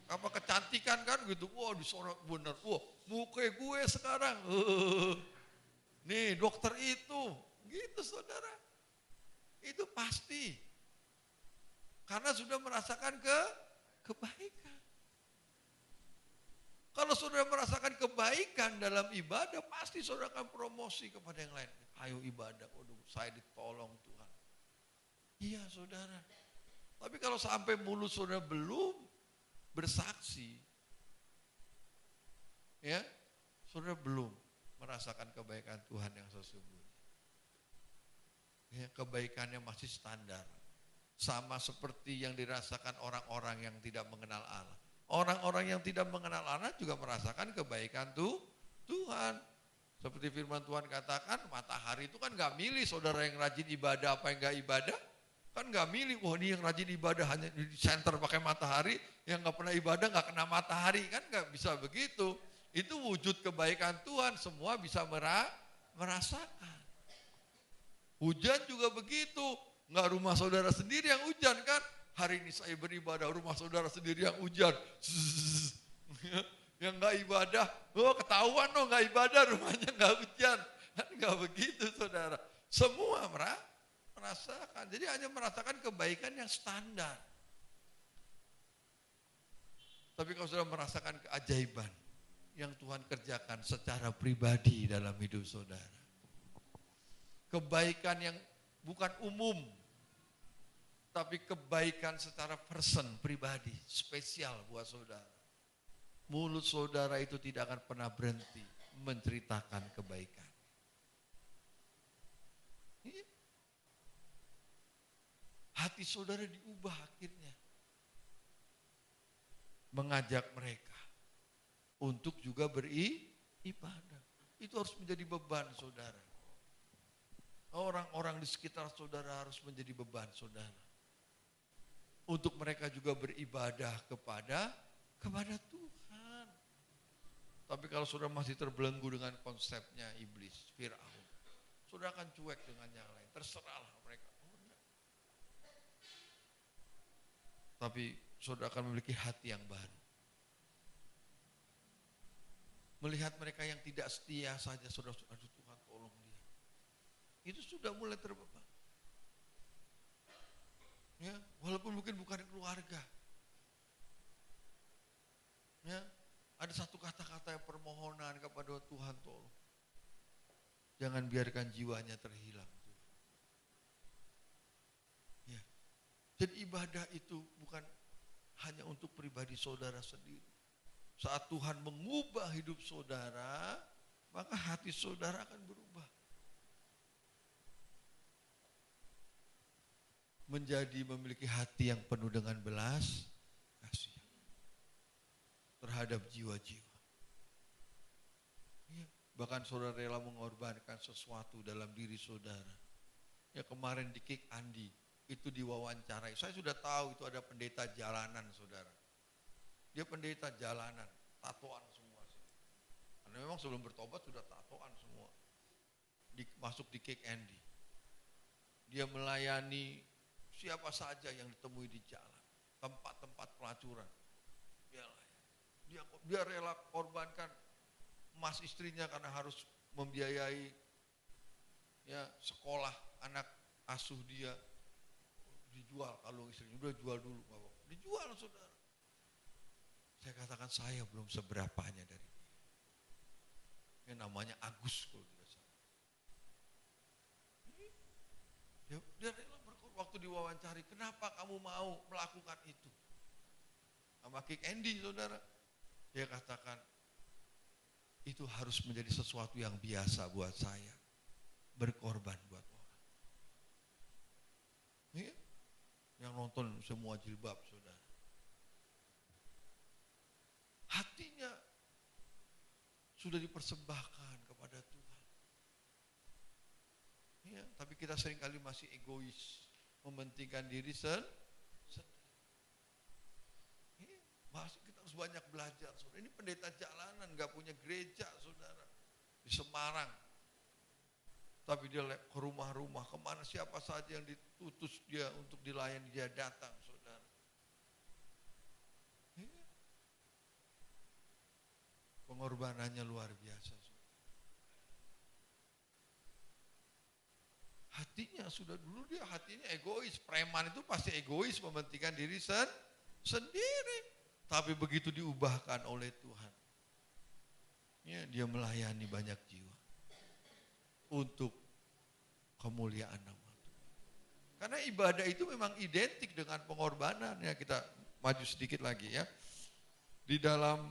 apa kecantikan kan gitu, wah disorot bener, wah muka gue sekarang, nih dokter itu, gitu saudara, itu pasti. Karena sudah merasakan kebaikan. Kalau saudara merasakan kebaikan dalam ibadah, pasti saudara akan promosi kepada yang lain. Ayo ibadah, waduh saya ditolong Tuhan. Iya saudara. Tapi kalau sampai mulut saudara belum bersaksi, ya saudara belum merasakan kebaikan Tuhan yang sesungguhnya. Ya, kebaikannya masih standar. Sama seperti yang dirasakan orang-orang yang tidak mengenal Allah. Orang-orang yang tidak mengenal Allah juga merasakan kebaikan Tuhan. Seperti firman Tuhan katakan, matahari itu kan gak milih saudara yang rajin ibadah apa yang gak ibadah. Kan gak milih, wah ini yang rajin ibadah hanya di center pakai matahari, yang gak pernah ibadah gak kena matahari. Kan gak bisa begitu. Itu wujud kebaikan Tuhan, semua bisa merasakan. Hujan juga begitu. Enggak rumah saudara sendiri yang hujan kan. Hari ini saya beribadah, rumah saudara sendiri yang hujan. Yang enggak ibadah, oh ketahuan loh enggak ibadah, rumahnya enggak hujan. Kan enggak begitu saudara. Semua merasakan. Jadi hanya merasakan kebaikan yang standar. Tapi kalau saudara merasakan keajaiban yang Tuhan kerjakan secara pribadi dalam hidup saudara. Kebaikan yang bukan umum, tapi kebaikan secara person, pribadi, spesial buat saudara. Mulut saudara itu tidak akan pernah berhenti menceritakan kebaikan. hati saudara diubah akhirnya. Mengajak mereka untuk juga beribadah. Itu harus menjadi beban saudara. Orang-orang di sekitar saudara harus menjadi beban saudara. Untuk mereka juga beribadah kepada Tuhan. Tapi kalau saudara masih terbelenggu dengan konsepnya iblis, Firaun, saudara akan cuek dengan yang lain. Terserahlah mereka. Tapi saudara akan memiliki hati yang baru. Melihat mereka yang tidak setia saja, saudara, aduh Tuhan tolong dia. Itu sudah mulai terbeban. Ya, walaupun mungkin bukan keluarga. Ya, ada satu kata-kata yang permohonan kepada Tuhan, tolong. Jangan biarkan jiwanya terhilang. Ya. Jadi ibadah itu bukan hanya untuk pribadi saudara sendiri. Saat Tuhan mengubah hidup saudara, maka hati saudara akan berubah. Menjadi memiliki hati yang penuh dengan belas kasih terhadap jiwa-jiwa. Ya, bahkan saudara rela mengorbankan sesuatu dalam diri saudara. Ya, kemarin di Kick Andi itu diwawancarai. Saya sudah tahu itu ada pendeta jalanan saudara. Dia pendeta jalanan, tatoan semua. Karena memang sebelum bertobat sudah tatoan semua. Masuk di Kick Andi. Dia melayani siapa saja yang ditemui di jalan, tempat-tempat pelacuran. Dia rela korbankan emas istrinya karena harus membiayai ya sekolah anak asuh dia. Dijual kalau istrinya udah jual dulu, Bapak. Dijual saudara. Saya katakan saya belum seberapanya dari dia. Yang namanya Agus kalau tidak salah. Dia rela waktu diwawancari, kenapa kamu mau melakukan itu? Sama Kick Andy saudara. Dia katakan, itu harus menjadi sesuatu yang biasa buat saya. Berkorban buat orang. Ya? Yang nonton semua jilbab saudara. Hatinya sudah dipersembahkan kepada Tuhan. Ya, tapi kita seringkali masih egois. Mementingkan diri sendiri. Kita harus banyak belajar, saudara. Ini pendeta jalanan, gak punya gereja, saudara. Di Semarang. Tapi dia ke rumah-rumah, kemana siapa saja yang ditutus dia untuk dilayani, dia datang, saudara. Pengorbanannya luar biasa, saudara. Hatinya sudah dulu dia hatinya egois. Preman itu pasti egois, mementingkan diri sendiri. Tapi begitu diubahkan oleh Tuhan, ya, dia melayani banyak jiwa untuk kemuliaan nama Tuhan. Karena ibadah itu memang identik dengan pengorbanan. Ya, kita maju sedikit lagi ya. Di dalam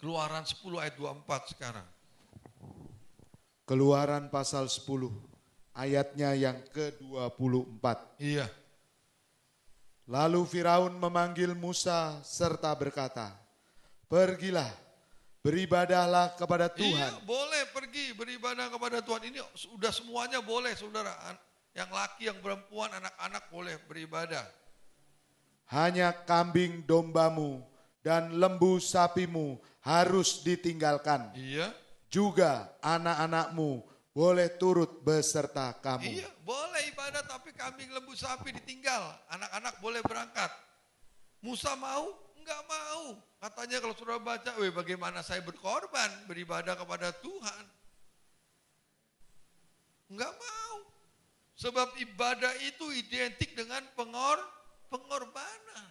Keluaran 10 ayat 24 sekarang. Keluaran pasal 10 ayatnya yang ke-24. Iya. Lalu Firaun memanggil Musa serta berkata, pergilah, beribadahlah kepada Tuhan. Iya, boleh pergi beribadah kepada Tuhan. Ini sudah semuanya boleh, saudara. Yang laki, yang perempuan, anak-anak boleh beribadah. Hanya kambing dombamu dan lembu sapimu harus ditinggalkan. Iya. Juga anak-anakmu boleh turut beserta kamu. Iya, boleh ibadah tapi kambing, lembu, sapi ditinggal. Anak-anak boleh berangkat. Musa mau? Enggak mau. Katanya kalau sudah baca, bagaimana saya berkorban, beribadah kepada Tuhan. Enggak mau. Sebab ibadah itu identik dengan pengorbanan.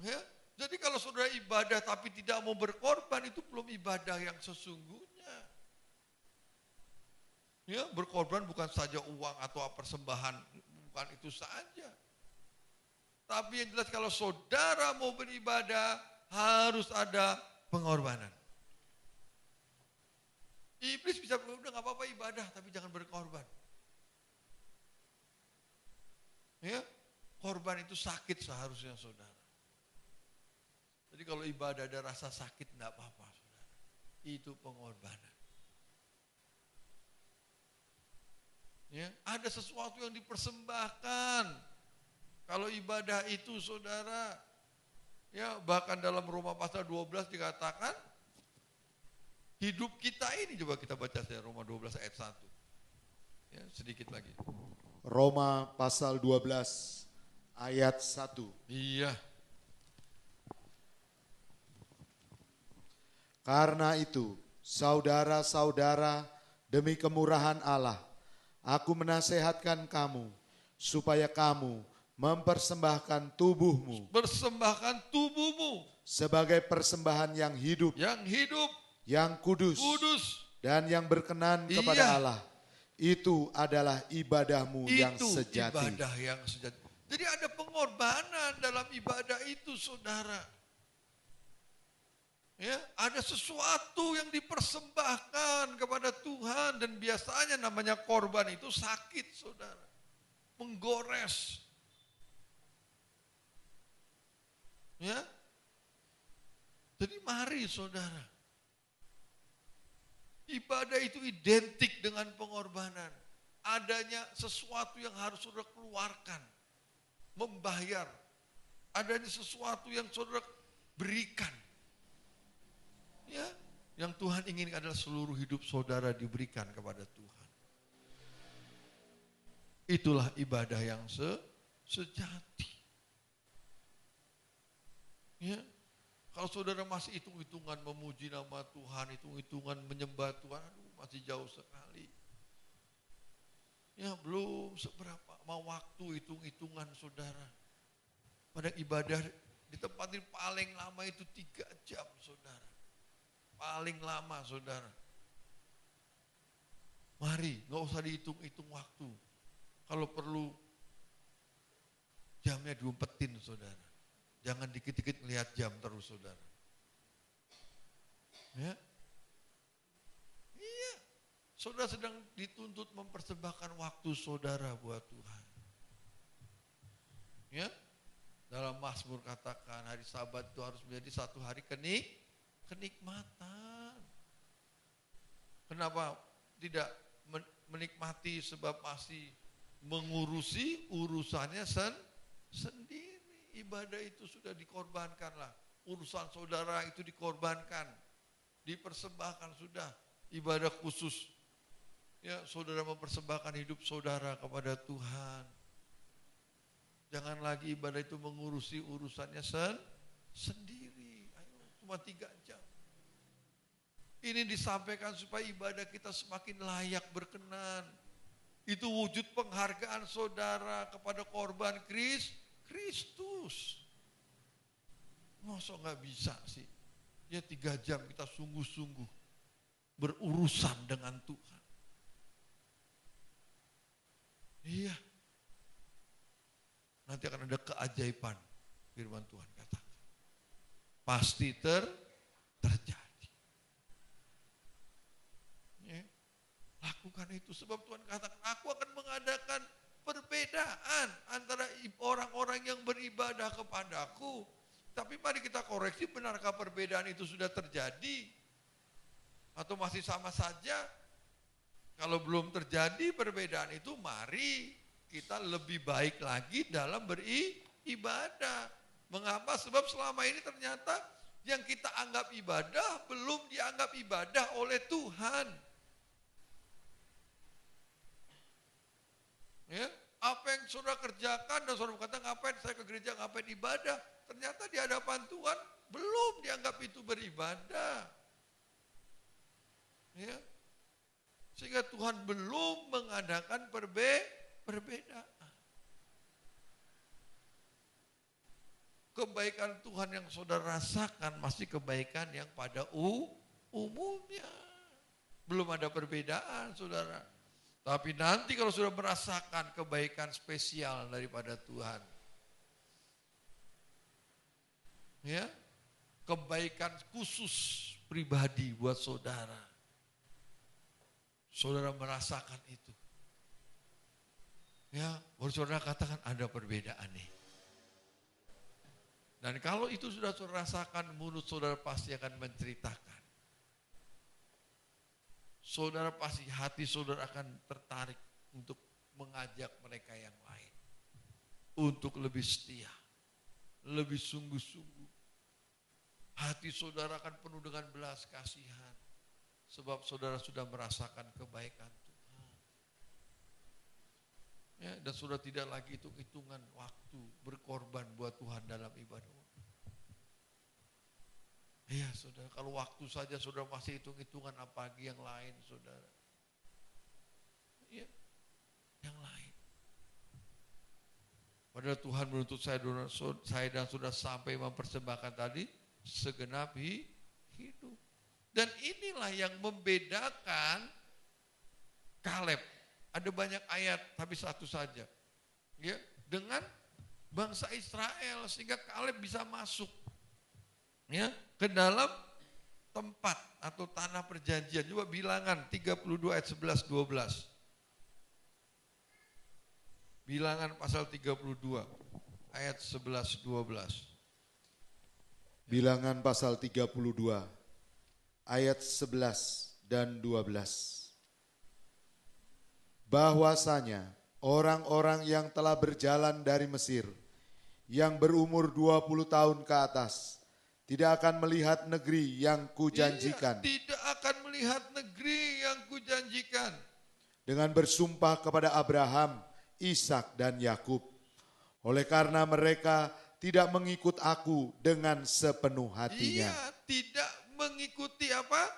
Ya, jadi kalau saudara ibadah tapi tidak mau berkorban, itu belum ibadah yang sesungguhnya. Ya, berkorban bukan saja uang atau persembahan, bukan itu saja. Tapi yang jelas kalau saudara mau beribadah, harus ada pengorbanan. Iblis bisa udah gak apa-apa ibadah, tapi jangan berkorban. korban itu sakit seharusnya saudara. Jadi kalau ibadah ada rasa sakit enggak apa-apa saudara. Itu pengorbanan. Ya, ada sesuatu yang dipersembahkan. Kalau ibadah itu saudara, ya bahkan dalam Roma pasal 12 dikatakan, hidup kita ini, coba kita baca saya Roma 12 ayat 1. Ya, sedikit lagi. Roma pasal 12 ayat 1. Iya. Karena itu, saudara-saudara, demi kemurahan Allah, aku menasehatkan kamu, supaya kamu mempersembahkan tubuhmu. Persembahkan tubuhmu. Sebagai persembahan yang hidup. Yang hidup. Yang kudus. Dan yang berkenan kepada Allah. Itu adalah ibadahmu yang sejati. Itu ibadah yang sejati. Jadi ada pengorbanan dalam ibadah itu saudara. Ya, ada sesuatu yang dipersembahkan kepada Tuhan dan biasanya namanya korban itu sakit saudara. Menggores. Ya. Jadi mari saudara. Ibadah itu identik dengan pengorbanan. Adanya sesuatu yang harus saudara keluarkan. Membayar. Adanya sesuatu yang saudara berikan. Ya, yang Tuhan inginkan adalah seluruh hidup saudara diberikan kepada Tuhan. Itulah ibadah yang sejati. Ya, kalau saudara masih hitung-hitungan memuji nama Tuhan, hitung-hitungan menyembah Tuhan, aduh masih jauh sekali. Ya belum seberapa, mau waktu hitung-hitungan saudara. Pada ibadah di tempat ini paling lama itu 3 jam saudara. Paling lama saudara. Mari, gak usah dihitung-hitung waktu. Kalau perlu jamnya diumpetin saudara. Jangan dikit-dikit melihat jam terus saudara. Ya. Iya. Saudara sedang dituntut mempersembahkan waktu saudara buat Tuhan. Ya. Dalam Mazmur katakan hari Sabat itu harus menjadi satu hari kenikmatan. Kenapa tidak menikmati sebab masih mengurusi urusannya sendiri. Ibadah itu sudah dikorbankanlah. Urusan saudara itu dikorbankan. Dipersembahkan sudah. Ibadah khusus. Ya, saudara mempersembahkan hidup saudara kepada Tuhan. Jangan lagi ibadah itu mengurusi urusannya sendiri. Ayo, cuma 3 jam. Ini disampaikan supaya ibadah kita semakin layak berkenan. Itu wujud penghargaan saudara kepada korban Kristus. Masa gak bisa sih? Ya 3 jam kita sungguh-sungguh berurusan dengan Tuhan. Iya. Nanti akan ada keajaiban. Firman Tuhan katakan. Pasti terjadi. Ya. Lakukan itu. Sebab Tuhan katakan, aku akan mengadakan perbedaan antara orang-orang yang beribadah kepadaku. Tapi mari kita koreksi, benarkah perbedaan itu sudah terjadi? Atau masih sama saja? Kalau belum terjadi perbedaan itu, mari kita lebih baik lagi dalam beribadah. Mengapa? Sebab selama ini ternyata yang kita anggap ibadah belum dianggap ibadah oleh Tuhan. Ya, apa yang saudara kerjakan dan saudara berkata ngapain saya ke gereja, ngapain ibadah. Ternyata di hadapan Tuhan belum dianggap itu beribadah. Ya. Sehingga Tuhan belum mengadakan perbedaan. Kebaikan Tuhan yang saudara rasakan masih kebaikan yang pada umumnya. Belum ada perbedaan saudara. Tapi nanti kalau sudah merasakan kebaikan spesial daripada Tuhan. Ya, kebaikan khusus pribadi buat saudara. Saudara merasakan itu. Ya, baru saudara katakan ada perbedaan nih. Dan kalau itu sudah saudara rasakan, mulut saudara pasti akan menceritakan. Saudara pasti, hati saudara akan tertarik untuk mengajak mereka yang lain. Untuk lebih setia, lebih sungguh-sungguh. Hati saudara akan penuh dengan belas kasihan. Sebab saudara sudah merasakan kebaikan Tuhan. Ya, dan saudara tidak lagi hitung-hitungan waktu berkorban buat Tuhan dalam ibadah. Iya saudara, kalau waktu saja saudara masih hitung-hitungan, apalagi yang lain saudara. Iya, yang lain. Padahal Tuhan menuntut saya dan saudara sampai mempersembahkan tadi segenap hidup. Dan inilah yang membedakan Kaleb. Ada banyak ayat, tapi satu saja. Ya, dengan bangsa Israel, sehingga Kaleb bisa masuk, ya, ke dalam tempat atau tanah perjanjian. Coba Bilangan 32 ayat 11-12. Bilangan pasal 32 ayat 11-12. Bilangan pasal 32 ayat 11 dan 12. Bahwasanya orang-orang yang telah berjalan dari Mesir, yang berumur 20 tahun ke atas, tidak akan melihat negeri yang kujanjikan. Iya, tidak akan melihat negeri yang kujanjikan. Dengan bersumpah kepada Abraham, Ishak dan Yakub. Oleh karena mereka tidak mengikut aku dengan sepenuh hatinya. Iya, tidak mengikuti apa?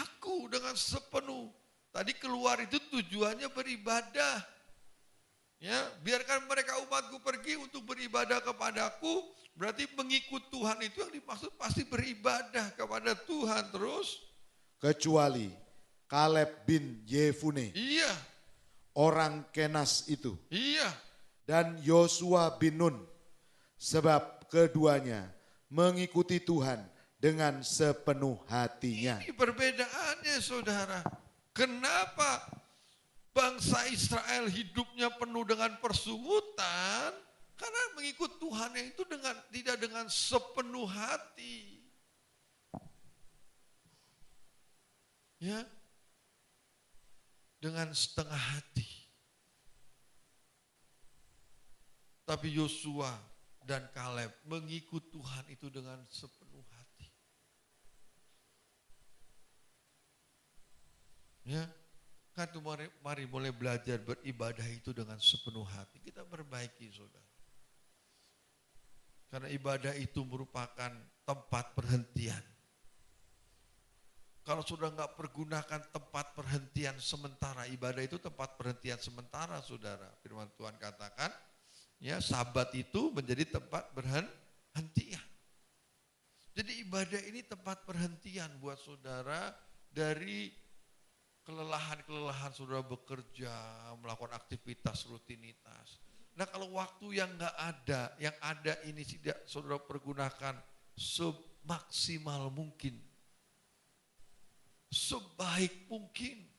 Aku dengan sepenuh. Tadi keluar itu tujuannya beribadah. Ya, biarkan mereka umatku pergi untuk beribadah kepadaku. Berarti mengikut Tuhan itu yang dimaksud pasti beribadah kepada Tuhan terus. Kecuali Kaleb bin Yefune. Iya. Orang Kenas itu. Iya. Dan Yosua bin Nun. Sebab keduanya mengikuti Tuhan dengan sepenuh hatinya. Ini perbedaannya saudara. Kenapa bangsa Israel hidupnya penuh dengan persungutan? Karena mengikut Tuhan itu tidak dengan sepenuh hati. Ya. Dengan setengah hati. Tapi Yosua dan Kaleb mengikut Tuhan itu dengan sepenuh hati. Ya, kan tuh mari mulai belajar beribadah itu dengan sepenuh hati. Kita perbaiki saudara. Karena ibadah itu merupakan tempat perhentian. Kalau sudah nggak pergunakan tempat perhentian sementara, ibadah itu tempat perhentian sementara saudara. Firman Tuhan katakan, ya Sabat itu menjadi tempat perhentian. Jadi ibadah ini tempat perhentian buat saudara dari kelelahan-kelelahan saudara bekerja, melakukan aktivitas rutinitas. Nah kalau waktu yang nggak ada, yang ada ini tidak saudara pergunakan semaksimal mungkin, sebaik mungkin.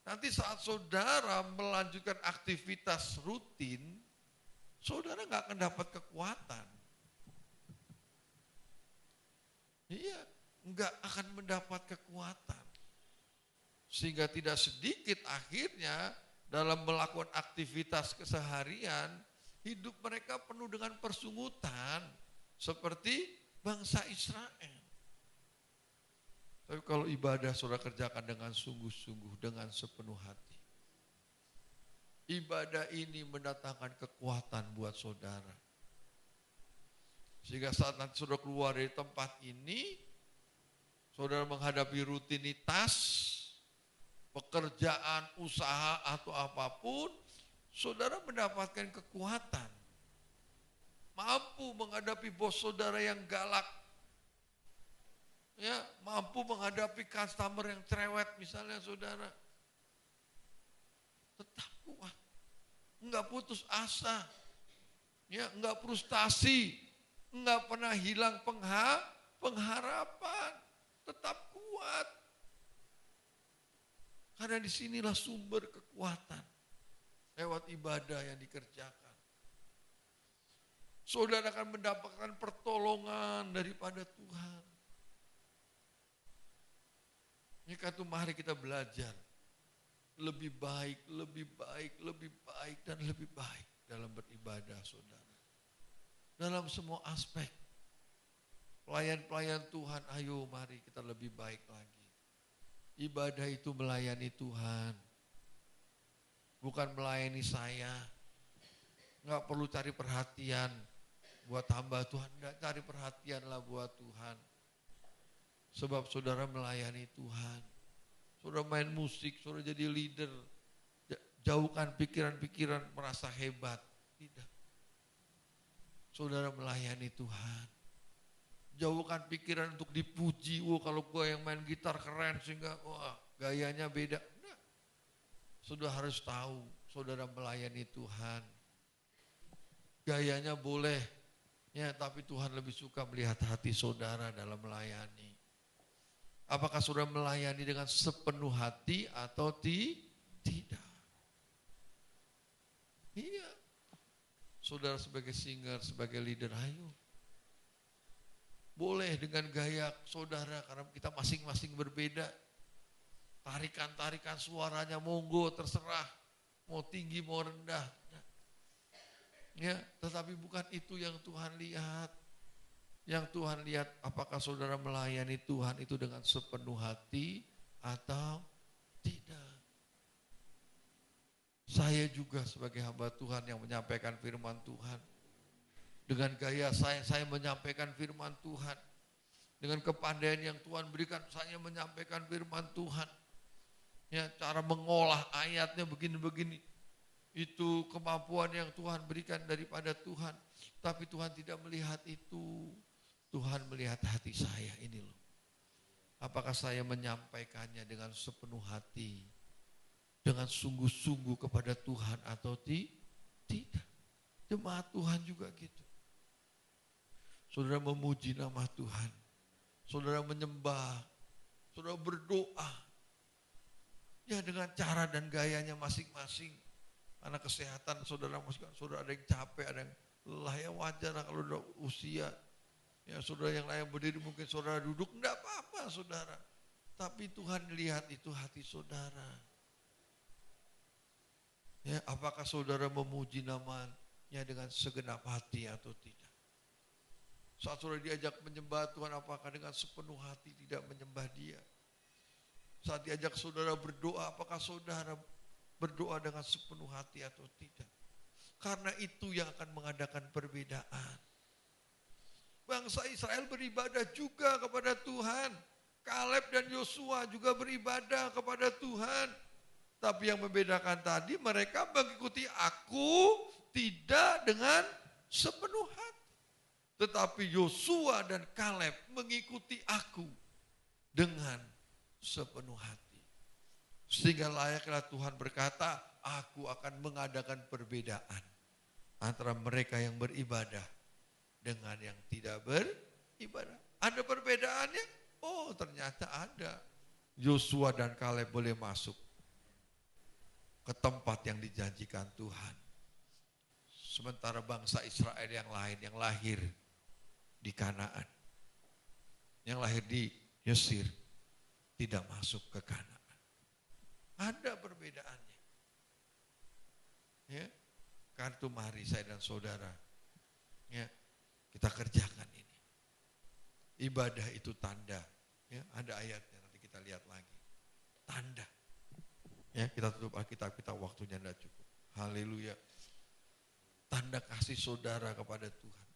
Nanti saat saudara melanjutkan aktivitas rutin, saudara nggak akan dapat kekuatan. Iya, nggak akan mendapat kekuatan. Sehingga tidak sedikit akhirnya dalam melakukan aktivitas keseharian, hidup mereka penuh dengan persungutan seperti bangsa Israel. Tapi kalau ibadah saudara kerjakan dengan sungguh-sungguh, dengan sepenuh hati. Ibadah ini mendatangkan kekuatan buat saudara. Sehingga saat nanti saudara keluar dari tempat ini, saudara menghadapi rutinitas, pekerjaan, usaha atau apapun, saudara mendapatkan kekuatan. Mampu menghadapi bos saudara yang galak. Ya, mampu menghadapi customer yang cerewet misalnya saudara. Tetap kuat. Enggak putus asa. Ya, enggak frustasi. Enggak pernah hilang pengharapan. Tetap kuat. Karena disinilah sumber kekuatan lewat ibadah yang dikerjakan. Saudara akan mendapatkan pertolongan daripada Tuhan. Ini kata mari kita belajar. Lebih baik, lebih baik, lebih baik, dan lebih baik dalam beribadah saudara. Dalam semua aspek. Pelayan-pelayan Tuhan, ayo mari kita lebih baik lagi. Ibadah itu melayani Tuhan. Bukan melayani saya. Nggak perlu cari perhatian buat hamba Tuhan. Nggak cari perhatianlah buat Tuhan. Sebab saudara melayani Tuhan. Saudara main musik, saudara jadi leader. Jauhkan pikiran-pikiran merasa hebat. Tidak. Saudara melayani Tuhan. Jauhkan pikiran untuk dipuji. Wah, kalau gue yang main gitar keren sehingga wah gayanya beda. Nah, saudara harus tahu saudara melayani Tuhan. Gayanya boleh, ya, tapi Tuhan lebih suka melihat hati saudara dalam melayani. Apakah saudara melayani dengan sepenuh hati atau tidak? Iya. Saudara sebagai singer, sebagai leader, ayo. Boleh dengan gaya saudara, karena kita masing-masing berbeda. Tarikan-tarikan suaranya, monggo terserah. Mau tinggi, mau rendah. Ya, tetapi bukan itu yang Tuhan lihat. Yang Tuhan lihat apakah saudara melayani Tuhan itu dengan sepenuh hati atau tidak. Saya juga sebagai hamba Tuhan yang menyampaikan firman Tuhan. Dengan gaya saya menyampaikan firman Tuhan. Dengan kepandaian yang Tuhan berikan, saya menyampaikan firman Tuhan. Ya, cara mengolah ayatnya begini-begini. Itu kemampuan yang Tuhan berikan daripada Tuhan. Tapi Tuhan tidak melihat itu. Tuhan melihat hati saya ini loh. Apakah saya menyampaikannya dengan sepenuh hati. Dengan sungguh-sungguh kepada Tuhan atau tidak. Jemaat Tuhan juga gitu. Saudara memuji nama Tuhan. Saudara menyembah. Saudara berdoa. Ya dengan cara dan gayanya masing-masing. Karena kesehatan saudara ada yang capek, ada yang lelah, ya wajar kalau udah usia. Ya saudara yang lain berdiri mungkin saudara duduk, enggak apa-apa saudara. Tapi Tuhan lihat itu hati saudara. Ya, apakah saudara memuji namanya dengan segenap hati atau tidak? Saat saudara diajak menyembah Tuhan, apakah dengan sepenuh hati tidak menyembah Dia? Saat diajak saudara berdoa, apakah saudara berdoa dengan sepenuh hati atau tidak? Karena itu yang akan mengadakan perbedaan. Bangsa Israel beribadah juga kepada Tuhan. Kaleb dan Yosua juga beribadah kepada Tuhan. Tapi yang membedakan tadi, mereka mengikuti aku tidak dengan sepenuh hati. Tetapi Yosua dan Kaleb mengikuti aku dengan sepenuh hati. Sehingga layaklah Tuhan berkata, aku akan mengadakan perbedaan antara mereka yang beribadah dengan yang tidak beribadah. Ada perbedaannya? Oh, ternyata ada. Yosua dan Kaleb boleh masuk ke tempat yang dijanjikan Tuhan. Sementara bangsa Israel yang lain yang lahir di Kanaan, yang lahir di Mesir, tidak masuk ke Kanaan. Ada perbedaannya. Ya, kartu mari saya dan saudara, ya, kita kerjakan ini. Ibadah itu tanda. Ya, ada ayatnya nanti kita lihat lagi. Tanda. Ya, kita tutup Alkitab kita, waktunya tidak cukup. Haleluya. Tanda kasih saudara kepada Tuhan.